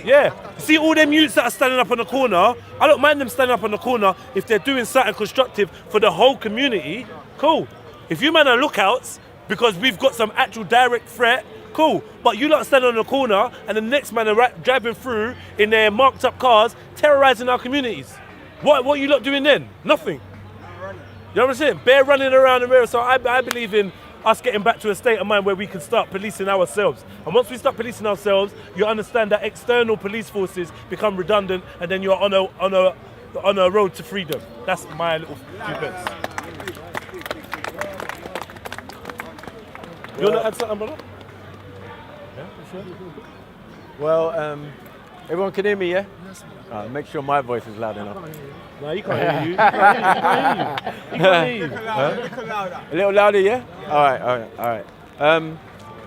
yeah. See all them youths that are standing up on the corner, I don't mind them standing up on the corner if they're doing something constructive for the whole community, cool. If you man are lookouts, because we've got some actual direct threat, cool. But you lot standing on the corner and the next man are driving through in their marked up cars, terrorizing our communities. What are you lot doing then? Nothing. You know what I'm saying? Bare running around the mirror. So I believe in us getting back to a state of mind where we can start policing ourselves. And once we start policing ourselves, you understand that external police forces become redundant, and then you're on a road to freedom. That's my little few bits. You want to add something, brother? Yeah, sure. Well, everyone can hear me, yeah? Yes, make sure my voice is loud enough. No, you can't hear you. You can't hear you. A little louder, yeah? All right.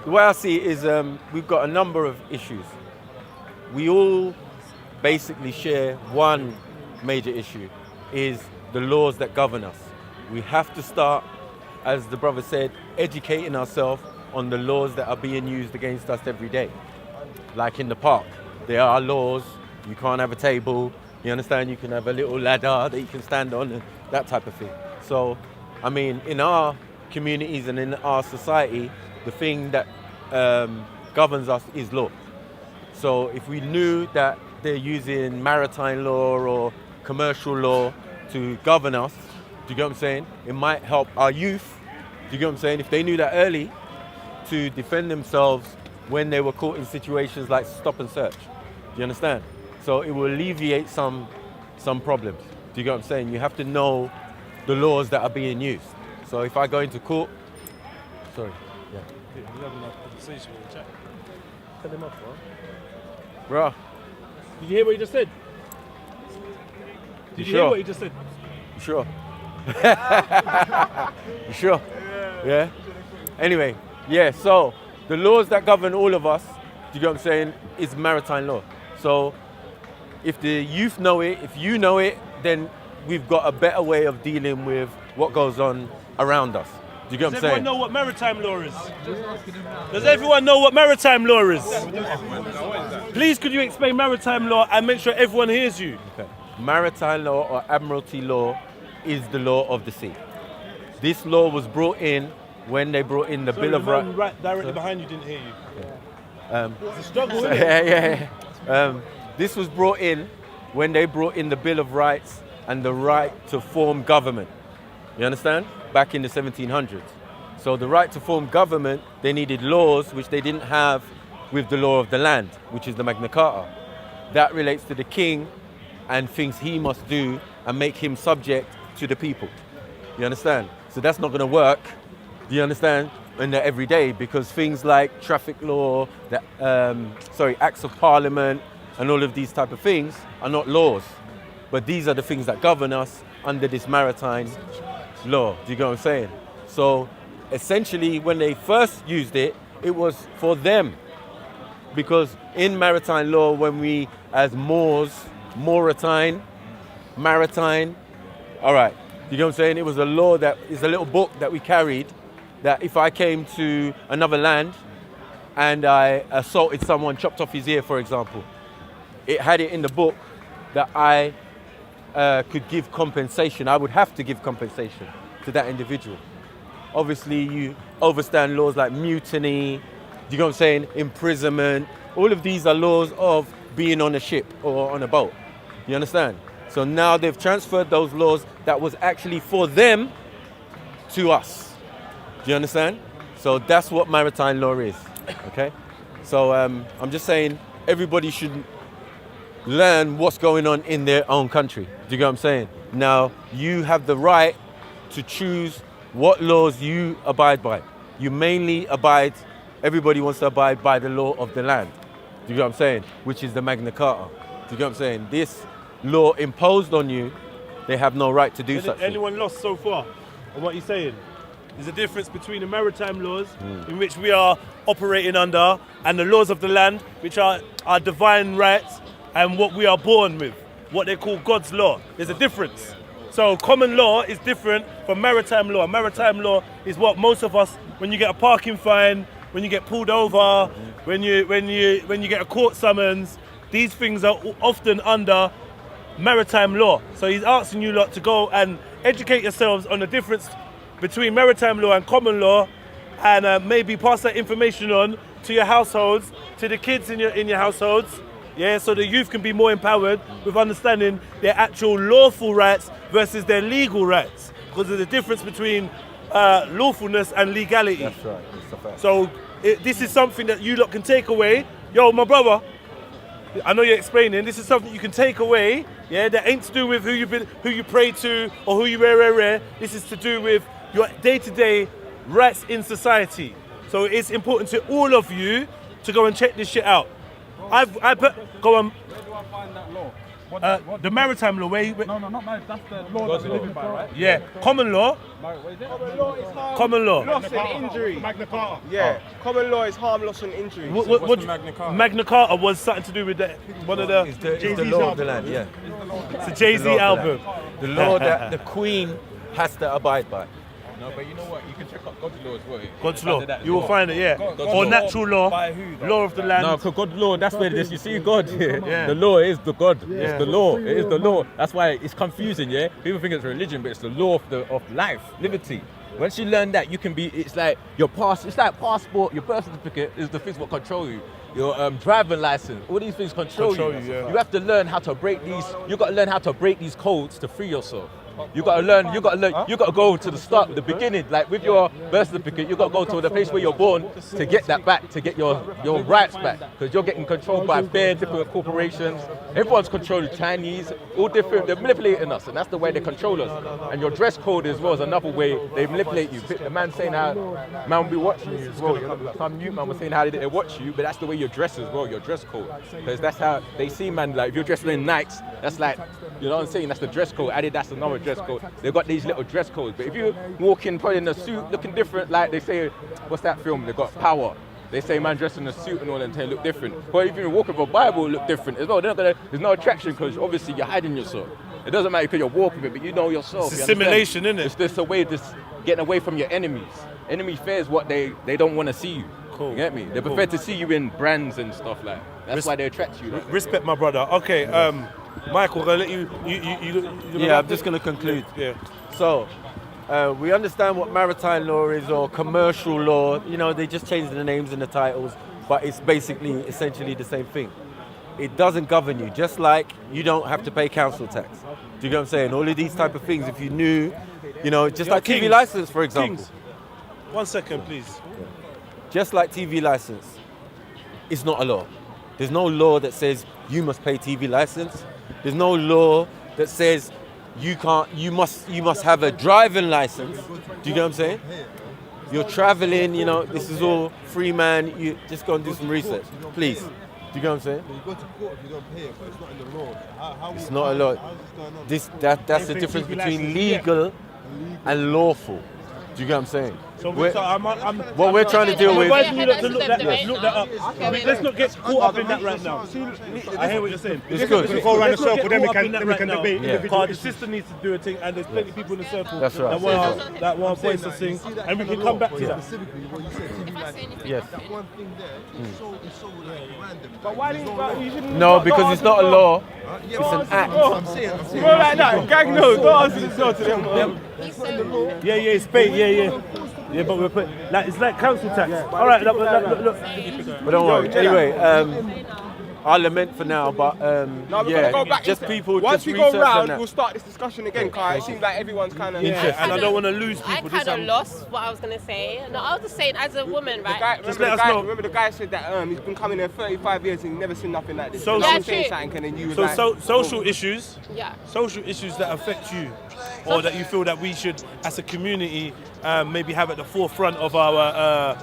The way I see it is we've got a number of issues. We all basically share one major issue, is the laws that govern us. We have to start, as the brother said, educating ourselves on the laws that are being used against us every day. Like in the park, there are laws. You can't have a table, you understand? You can have a little ladder that you can stand on and that type of thing. So, I mean, in our communities and in our society, the thing that governs us is law. So if we knew that they're using maritime law or commercial law to govern us, do you get what I'm saying? It might help our youth, do you get what I'm saying? If they knew that early, to defend themselves when they were caught in situations like stop and search. Do you understand? So it will alleviate some problems. Do you get what I'm saying? You have to know the laws that are being used. So if I go into court, sorry, yeah. We're having a conversation with the chat. Tell him off, bro. Bro. Did you hear what he just said? Did you hear what he just said? You sure? You sure? Yeah. Anyway, yeah, so the laws that govern all of us, do you get what I'm saying, is maritime law. So if the youth know it, if you know it, then we've got a better way of dealing with what goes on around us. Do you get what I'm saying? Does everyone know what maritime law is? Does everyone know what maritime law is? Please, could you explain maritime law and make sure everyone hears you? Okay. Maritime law or admiralty law is the law of the sea. This law was brought in when they brought in the Bill of Rights. Right directly behind you didn't hear you. It's a struggle, isn't it? Yeah. This was brought in when they brought in the Bill of Rights and the right to form government. You understand? Back in the 1700s. So the right to form government, they needed laws which they didn't have with the law of the land, which is the Magna Carta. That relates to the king and things he must do and make him subject to the people. You understand? So that's not going to work, do you understand, in the everyday, because things like traffic law, acts of parliament, and all of these type of things are not laws. But these are the things that govern us under this maritime law. Do you get what I'm saying? So essentially, when they first used it, it was for them. Because in maritime law, when we, as Moors, maritime, all right, you get what I'm saying? It was a law that is a little book that we carried, that if I came to another land and I assaulted someone, chopped off his ear, for example, it had it in the book that I could give compensation. I would have to give compensation to that individual. Obviously, you overstand laws like mutiny, do you know what I'm saying? Imprisonment. All of these are laws of being on a ship or on a boat. You understand? So now they've transferred those laws that was actually for them to us. Do you understand? So that's what maritime law is. Okay? So I'm just saying everybody should learn what's going on in their own country. Do you get what I'm saying? Now, you have the right to choose what laws you abide by. You mainly abide, everybody wants to abide by the law of the land. Do you get what I'm saying? Which is the Magna Carta. Do you get what I'm saying? This law imposed on you, they have no right to do such things. Anyone lost so far on what he's saying? There's a difference between the maritime laws in which we are operating under and the laws of the land, which are our divine rights and what we are born with, what they call God's law. There's a difference. So common law is different from maritime law. Maritime law is what most of us, when you get a parking fine, when you get pulled over, when you get a court summons, these things are often under maritime law. So he's asking you lot to go and educate yourselves on the difference between maritime law and common law, and maybe pass that information on to your households, to the kids in your households, yeah, so the youth can be more empowered with understanding their actual lawful rights versus their legal rights, because there's a difference between lawfulness and legality. That's right. That's a fact. So this is something that you lot can take away. Yo, my brother, I know you're explaining. This is something you can take away. Yeah, that ain't to do with who you pray to or who you rare. This is to do with your day-to-day rights in society. So it's important to all of you to go and check this shit out. Go on. Where do I find that law? The maritime law. No, not marriage. That's the law that we live by, right? Yeah, common law. Common law is harm, Common law. loss and injury. Magna Carta. Yeah, common law is harm, loss and injury. What Magna Carta? Magna Carta was something to do with one of the. It's the law of the land, yeah. It's a Jay-Z album. The law that the Queen has to abide by. No, but you know what? You can check out God's law as well. God's law. You will find it, yeah. Or natural law, law of the land. No, because God's law, that's where it is. You see God, Yeah. the law is the God. Yeah. It's the law. It is the law. That's why it's confusing, yeah? People think it's religion, but it's the law of life, liberty. Once you learn that, you can be, it's like it's like passport, your birth certificate is the things that control you. Your driving license, all these things control you. Yeah. You have to learn how to break these, you got to learn how to break these codes to free yourself. You got to go to the start, the beginning, like with your birth certificate, you got to go to the place where you're born to get that back, to get your rights back, because you're getting controlled by bare different corporations. Everyone's controlling Chinese, all different, they're manipulating us, and that's the way they control us. And your dress code as well is another way they manipulate you. The man saying how, man will be watching you as well. Some new man was saying how they watch you, but that's the way you dress as well, your dress code. Because that's how they see, man, like if you're dressed in Nikes, that's like, you know what I'm saying, that's the dress code. Added, that's another dress code. They've got these little dress codes, but if you walk in probably in a suit looking different, like they say, what's that film? They got Power. They say man dressed in a suit and all and they look different. But if you walk with a Bible, it look different as well. There's no attraction because obviously you're hiding yourself. It doesn't matter because you're walking with it, but you know yourself. It's assimilation, isn't it? It's just a way of getting away from your enemies. Enemy fears what they don't want to see you. Cool. You get me? They prefer to see you in brands and stuff like that. That's why they attract you. Respect my brother. Okay, Michael, gonna let you Yeah, I'm just gonna conclude. Yeah. So, we understand what maritime law is or commercial law. You know, they just changed the names and the titles, but it's basically, essentially the same thing. It doesn't govern you, just like you don't have to pay council tax. Do you get what I'm saying? All of these type of things, if you knew, you know, just like TV license, for example. Kings. 1 second, please. Just like TV license, it's not a law. There's no law that says you must pay TV license. There's no law that says you must have a driving license. Do you get what I'm saying? You're traveling, you know, this is all free, man. You just go and do some research, please. Do you get what I'm saying? You go to court if you don't pay it, but it's not in the law. It's not a law. How's this going on? That's the difference between legal and lawful. Do you get what I'm saying? So what we're trying to deal with. I'm advising you to look that up. Let's not get caught up in that right now. I hear what you're saying. It's good. Let's go around the not get circle, then we caught up can- in that then we right can now. debate individual The sister needs to do a thing, and there's plenty of people in the circle That's right. that want to voice a thing, and we can come back to that. Specifically, what you said, TV license. Yes. That one thing there, it's so like random. But why didn't you shouldn't? No, because it's not a law. Yeah, It's an act. I'm saying. Bro, like that, gang, no, don't answer this door to them. Yeah, it's paid. Yeah, but we're putting it's like council tax. All right, look. But don't worry. Anyway, I'll lament for now, but No, we're gonna go back. just people. Once just we go research on round, that. we'll start this discussion again. Because it seems like everyone's kind of And I don't want to lose I people. kind of lost what I was going to say. No, I was just saying as a woman, right? Remember the guy said that he's been coming here 35 years and he's never seen nothing like this. So- Now Yeah, he's saying true. something and then you was So like, social issues. Yeah. Social issues that affect you. or that you feel that we should, as a community, maybe have at the forefront of our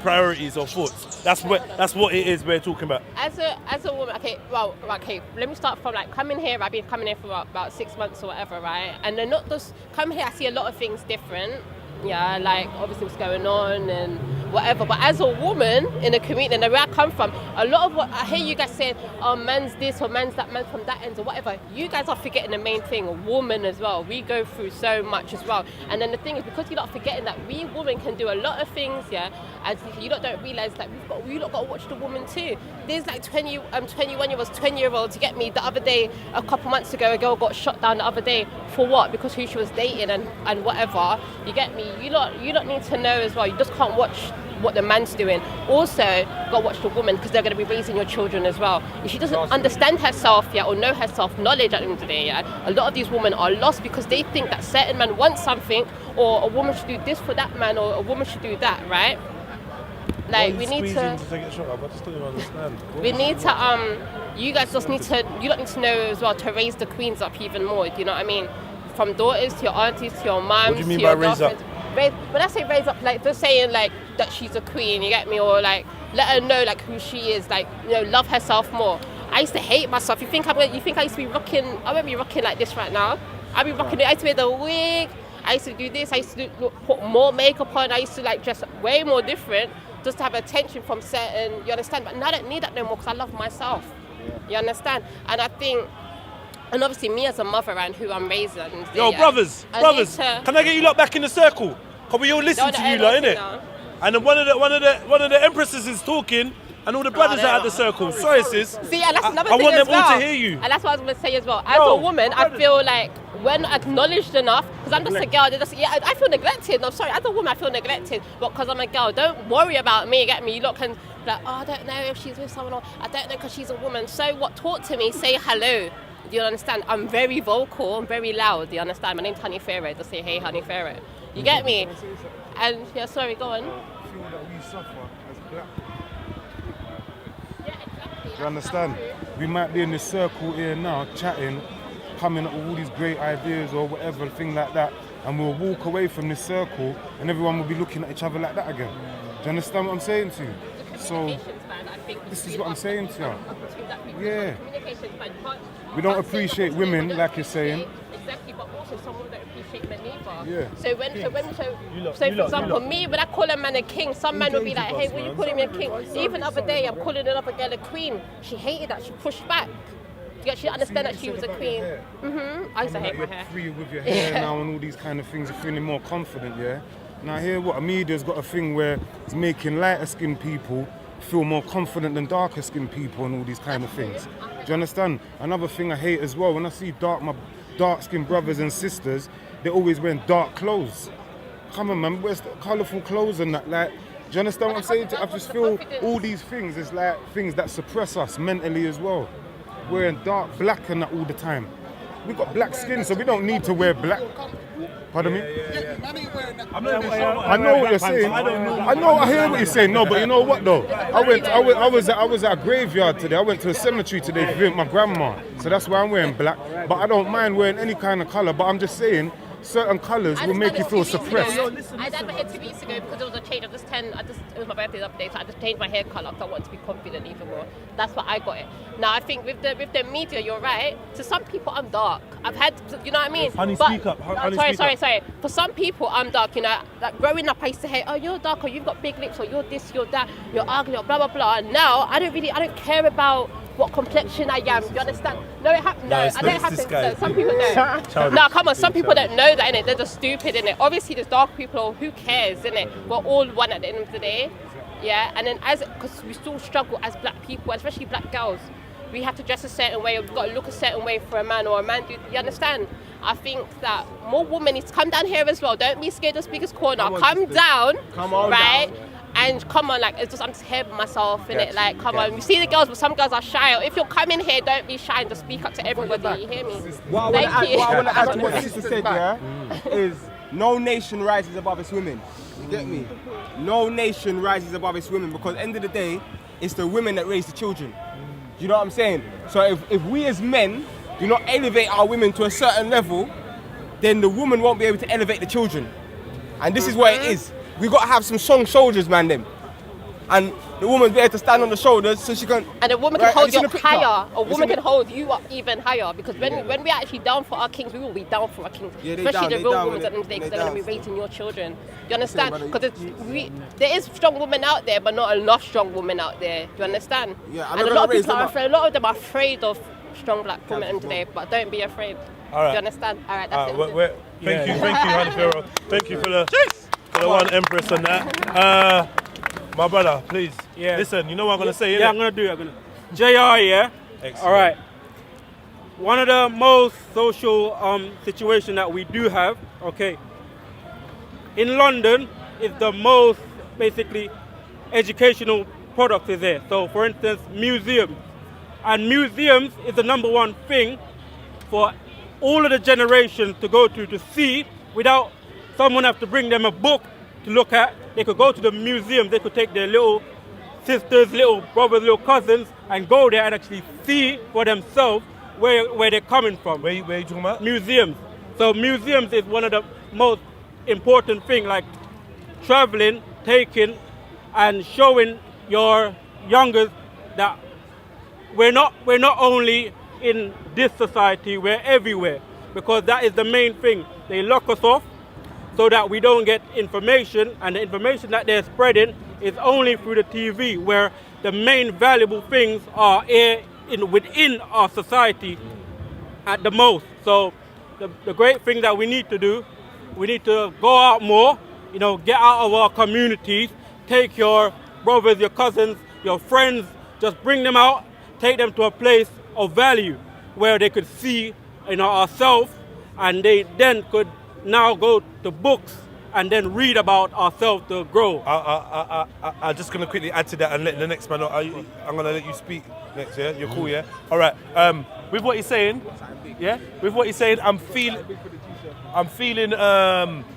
priorities or thoughts? That's what it is we're talking about. As a woman, okay, let me start from like coming here. I've been coming here for about 6 months or whatever, right? And then not just come here, I see a lot of things different. Yeah, like obviously what's going on and whatever. But as a woman in the community, and where I come from, a lot of what I hear you guys saying, oh, man's this or man's that, man from that end or whatever. You guys are forgetting the main thing, a woman as well. We go through so much as well. And then the thing is, because you're not forgetting that we women can do a lot of things, yeah, and you lot don't realise that we lot got to watch the woman too. There's like 21-year-olds, 20-year-olds. You get me? The other day, a couple months ago, a girl got shot down the other day for what? Because who she was dating and whatever. You get me? You lot need to know as well. You just can't watch what the man's doing. Also, got to watch the woman, because they're going to be raising your children as well. If she doesn't understand herself, yeah, or know her self-knowledge at the end of the day, yeah, a lot of these women are lost because they think that certain man wants something, or a woman should do this for that man, or a woman should do that, right? Like, we need to take a shot. I just don't even understand. We need to, you guys just need to, you don't need to know as well to raise the queens up even more, do you know what I mean? From daughters to your aunties to your mums. What do you mean by raise up? When I say raise up, like just saying like that she's a queen, you get me, or like let her know like who she is, like, you know, love herself more. I used to hate myself. You think I used to be rocking? I won't be rocking like this right now. I'd be rocking it. I used to wear the wig. I used to do this. I used to put more makeup on. I used to like dress way more different just to have attention from certain. You understand? But now I don't need that no more because I love myself. You understand? And I think. And obviously me as a mother and who I'm raising. Yo, brothers, can I get you lot back in the circle? Can we all listen to you lot, innit? And then one of the empresses is talking, and all the brothers are at the circle. Sorry, sis. See, and that's another I thing want as them all well. to hear you. And that's what I was going to say as well. As a woman, I feel like when acknowledged enough, because I'm just a girl, I feel neglected. I'm sorry, as a woman, I feel neglected, but because I'm a girl, don't worry about me, get me? You lot can be like, oh, I don't know if she's with someone, or I don't know because she's a woman. So what? Talk to me, say hello. Do you understand? I'm very vocal, I'm very loud, do you understand? My name's Honey Farah, just say, hey, Honey Farah. You get me? And, yeah, sorry, go on. I feel that we suffer as black people. You understand? We might be in this circle here now, chatting, coming up with all these great ideas or whatever, thing like that, and we'll walk away from this circle and everyone will be looking at each other like that again. Do you understand what I'm saying to you? So, this is what I'm saying to you. Yeah. We don't appreciate women, like you're saying. Exactly, but also some women don't appreciate men either. Yeah. So for example, me, when I call a man a king, some man will be like, hey, what are you calling me a king? Even the other day, I'm calling another girl a queen. She hated that, she pushed back. She didn't understand that she was a queen. I used to hate my hair. You're free with your hair now and all these kind of things, you're feeling more confident, yeah? Now I hear what media's got a thing where it's making lighter skinned people feel more confident than darker skinned people and all these kind of things. Do you understand? Another thing I hate as well, when I see my dark skinned brothers and sisters, they're always wearing dark clothes. Come on, man, where's the colourful clothes and that? Like, do you understand what I'm saying? I just feel all these things is like things that suppress us mentally as well. Wearing dark black and that all the time. We've got black skin, so we don't need to wear black. Pardon me? I know what you're saying. I hear what you're saying. No, but you know what though? I was at a graveyard today. I went to a cemetery today to visit my grandma. So that's why I'm wearing black. But I don't mind wearing any kind of colour. But I'm just saying, certain colours will make you feel suppressed. I dyed my hair 2 weeks ago because it was a change. It was my birthday the other day, so I just changed my hair colour because I wanted to be confident even more. That's why I got it. Now I think with the media, you're right. To some people, I'm dark. I've had, you know what I mean? Honey, but, speak up. Sorry. For some people, I'm dark. You know, like growing up, I used to say, oh, you're dark, or you've got big lips, or you're this, you're that, you're ugly, or blah blah blah. And now I don't care about what complexion I am. You understand? No, it happens. No, I don't have to. No, some people don't. No, come on. Some people don't know that, innit? They're just stupid, innit? Obviously, there's dark people. Who cares, innit? We're all one at the end of the day. Yeah. And then because we still struggle as black people, especially black girls, we have to dress a certain way. We've got to look a certain way for a man, or a man. You understand? I think that more women need to come down here as well. Don't be scared of Speaker's Corner. Come down. Come on, right? Down. And come on, like, I'm just here by myself, innit? Like, come on. You see the girls, but some girls are shy. If you're coming here, don't be shy and just speak up to everybody. You hear me? What I want to add to what Sister said, is no nation rises above its women. You get me? No nation rises above its women, because at the end of the day, it's the women that raise the children. You know what I'm saying? So if we as men do not elevate our women to a certain level, then the woman won't be able to elevate the children. And this is what it is. We got to have some strong shoulders, man, them. And the woman's be able to stand on the shoulders so she can... And a woman can hold you up higher. A woman can hold you up even higher. Because when we're actually down for our kings, we will be down for our kings. Yeah, especially the real women at the end of the day, because they're going to be raising your children. You understand? Because there is strong women out there, but not enough strong women out there. Do you understand? Yeah, and a lot of people are afraid. A lot of them are afraid of strong black women today, but don't be afraid. All right. Do you understand? All right, that's it. Thank you, Honey Pharaoh. Thank you for the one Empress on that. My brother, please. Yeah. Listen, you know what I'm gonna say, innit? Yeah, I'm gonna do it. JR, yeah. Excellent. All right. One of the most social situation that we do have, okay, in London is the most basically educational product is there. So, for instance, museums, and museums is the number one thing for all of the generations to go to see without someone have to bring them a book to look at. They could go to the museum, they could take their little sisters, little brothers, little cousins and go there and actually see for themselves where they're coming from. Where you talking about? Museums. So museums is one of the most important things, like traveling, taking and showing your youngers that we're not only in this society, we're everywhere, because that is the main thing. They lock us off so that we don't get information, and the information that they're spreading is only through the TV, where the main valuable things are within our society at the most. So the great thing that we need to do, we need to go out more, get out of our communities, take your brothers, your cousins, your friends, just bring them out, take them to a place of value where they could see ourselves, and they then could now go to books and then read about ourselves to grow. I'm just going to quickly add to that and let the next man know. I'm going to let you speak next, yeah? You're cool, yeah? All right. With what you're saying, yeah? With what you're saying, I'm feeling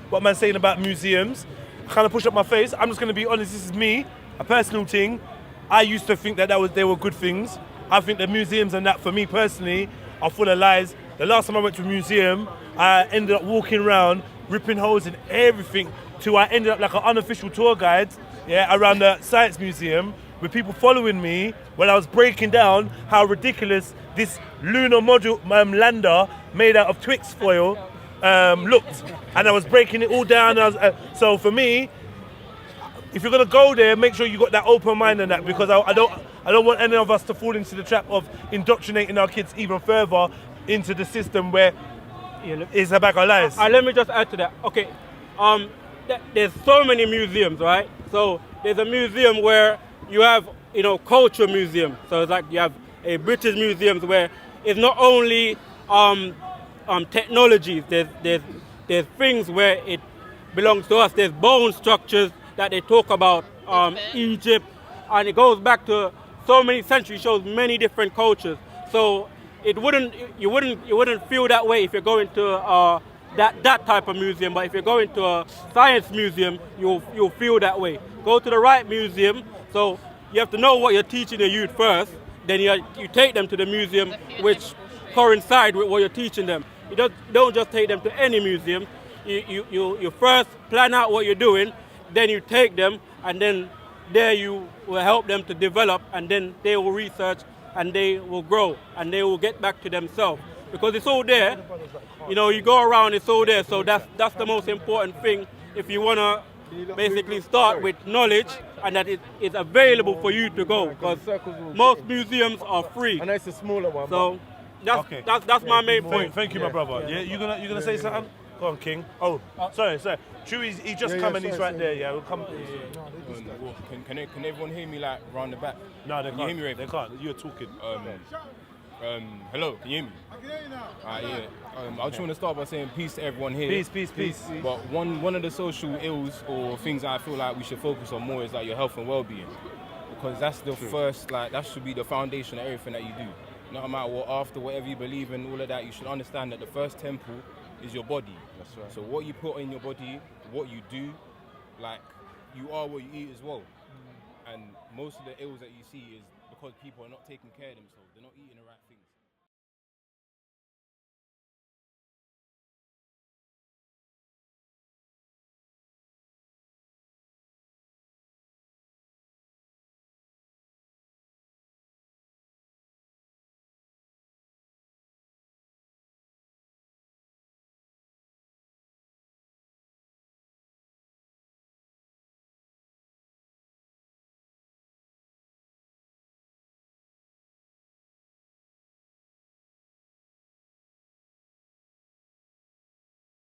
what man's saying about museums. I kind of push up my face. I'm just going to be honest, this is me, a personal thing. I used to think that they were good things. I think the museums and that, for me personally, are full of lies. The last time I went to a museum, I ended up walking around, ripping holes in everything, till I ended up like an unofficial tour guide, yeah, around the Science Museum, with people following me when I was breaking down how ridiculous this lunar module lander made out of Twix foil looked. And I was breaking it all down. So for me, if you're gonna go there, make sure you got that open mind and that, because I don't want any of us to fall into the trap of indoctrinating our kids even further into the system where it's a bag of lies. Let me just add to that. Okay, there's so many museums, right? So there's a museum where you have, culture museum. So it's like you have a British museum where it's not only technologies. There's things where it belongs to us. There's bone structures that they talk about, Egypt, and it goes back to so many centuries, shows many different cultures. So you wouldn't feel that way if you're going to that type of museum. But if you're going to a science museum, you'll feel that way. Go to the right museum. So you have to know what you're teaching the youth first. Then you take them to the museum which coincide with what you're teaching them. You don't just take them to any museum. You first plan out what you're doing, then you take them, and then there you will help them to develop, and then they will research and they will grow and they will get back to themselves, because it's all there. You go around, it's all there. So that's the most important thing if you want to basically start with knowledge, and that it is available for you to go, because most museums are free. I know it's a smaller one. So that's my main point. Thank you, my brother. Yeah, you gonna say something? Go on, King. Oh, sorry. Chewy's, he's just coming. He's right there. Yeah, we'll come. Can everyone hear me like round the back? No, they can't. Can you hear me, Ray? They can't. You're talking. Hello, can you hear me? I can hear you now. I just want to start by saying peace to everyone here. Peace. But one of the social ills or things that I feel like we should focus on more is like your health and well-being, because that's the first, that should be the foundation of everything that you do. No matter what, after whatever you believe in, all of that, you should understand that the first temple is your body. That's right. So what you put in your body, what you do, you are what you eat as well. And most of the ills that you see is because people are not taking care of themselves. They're not eating the right things.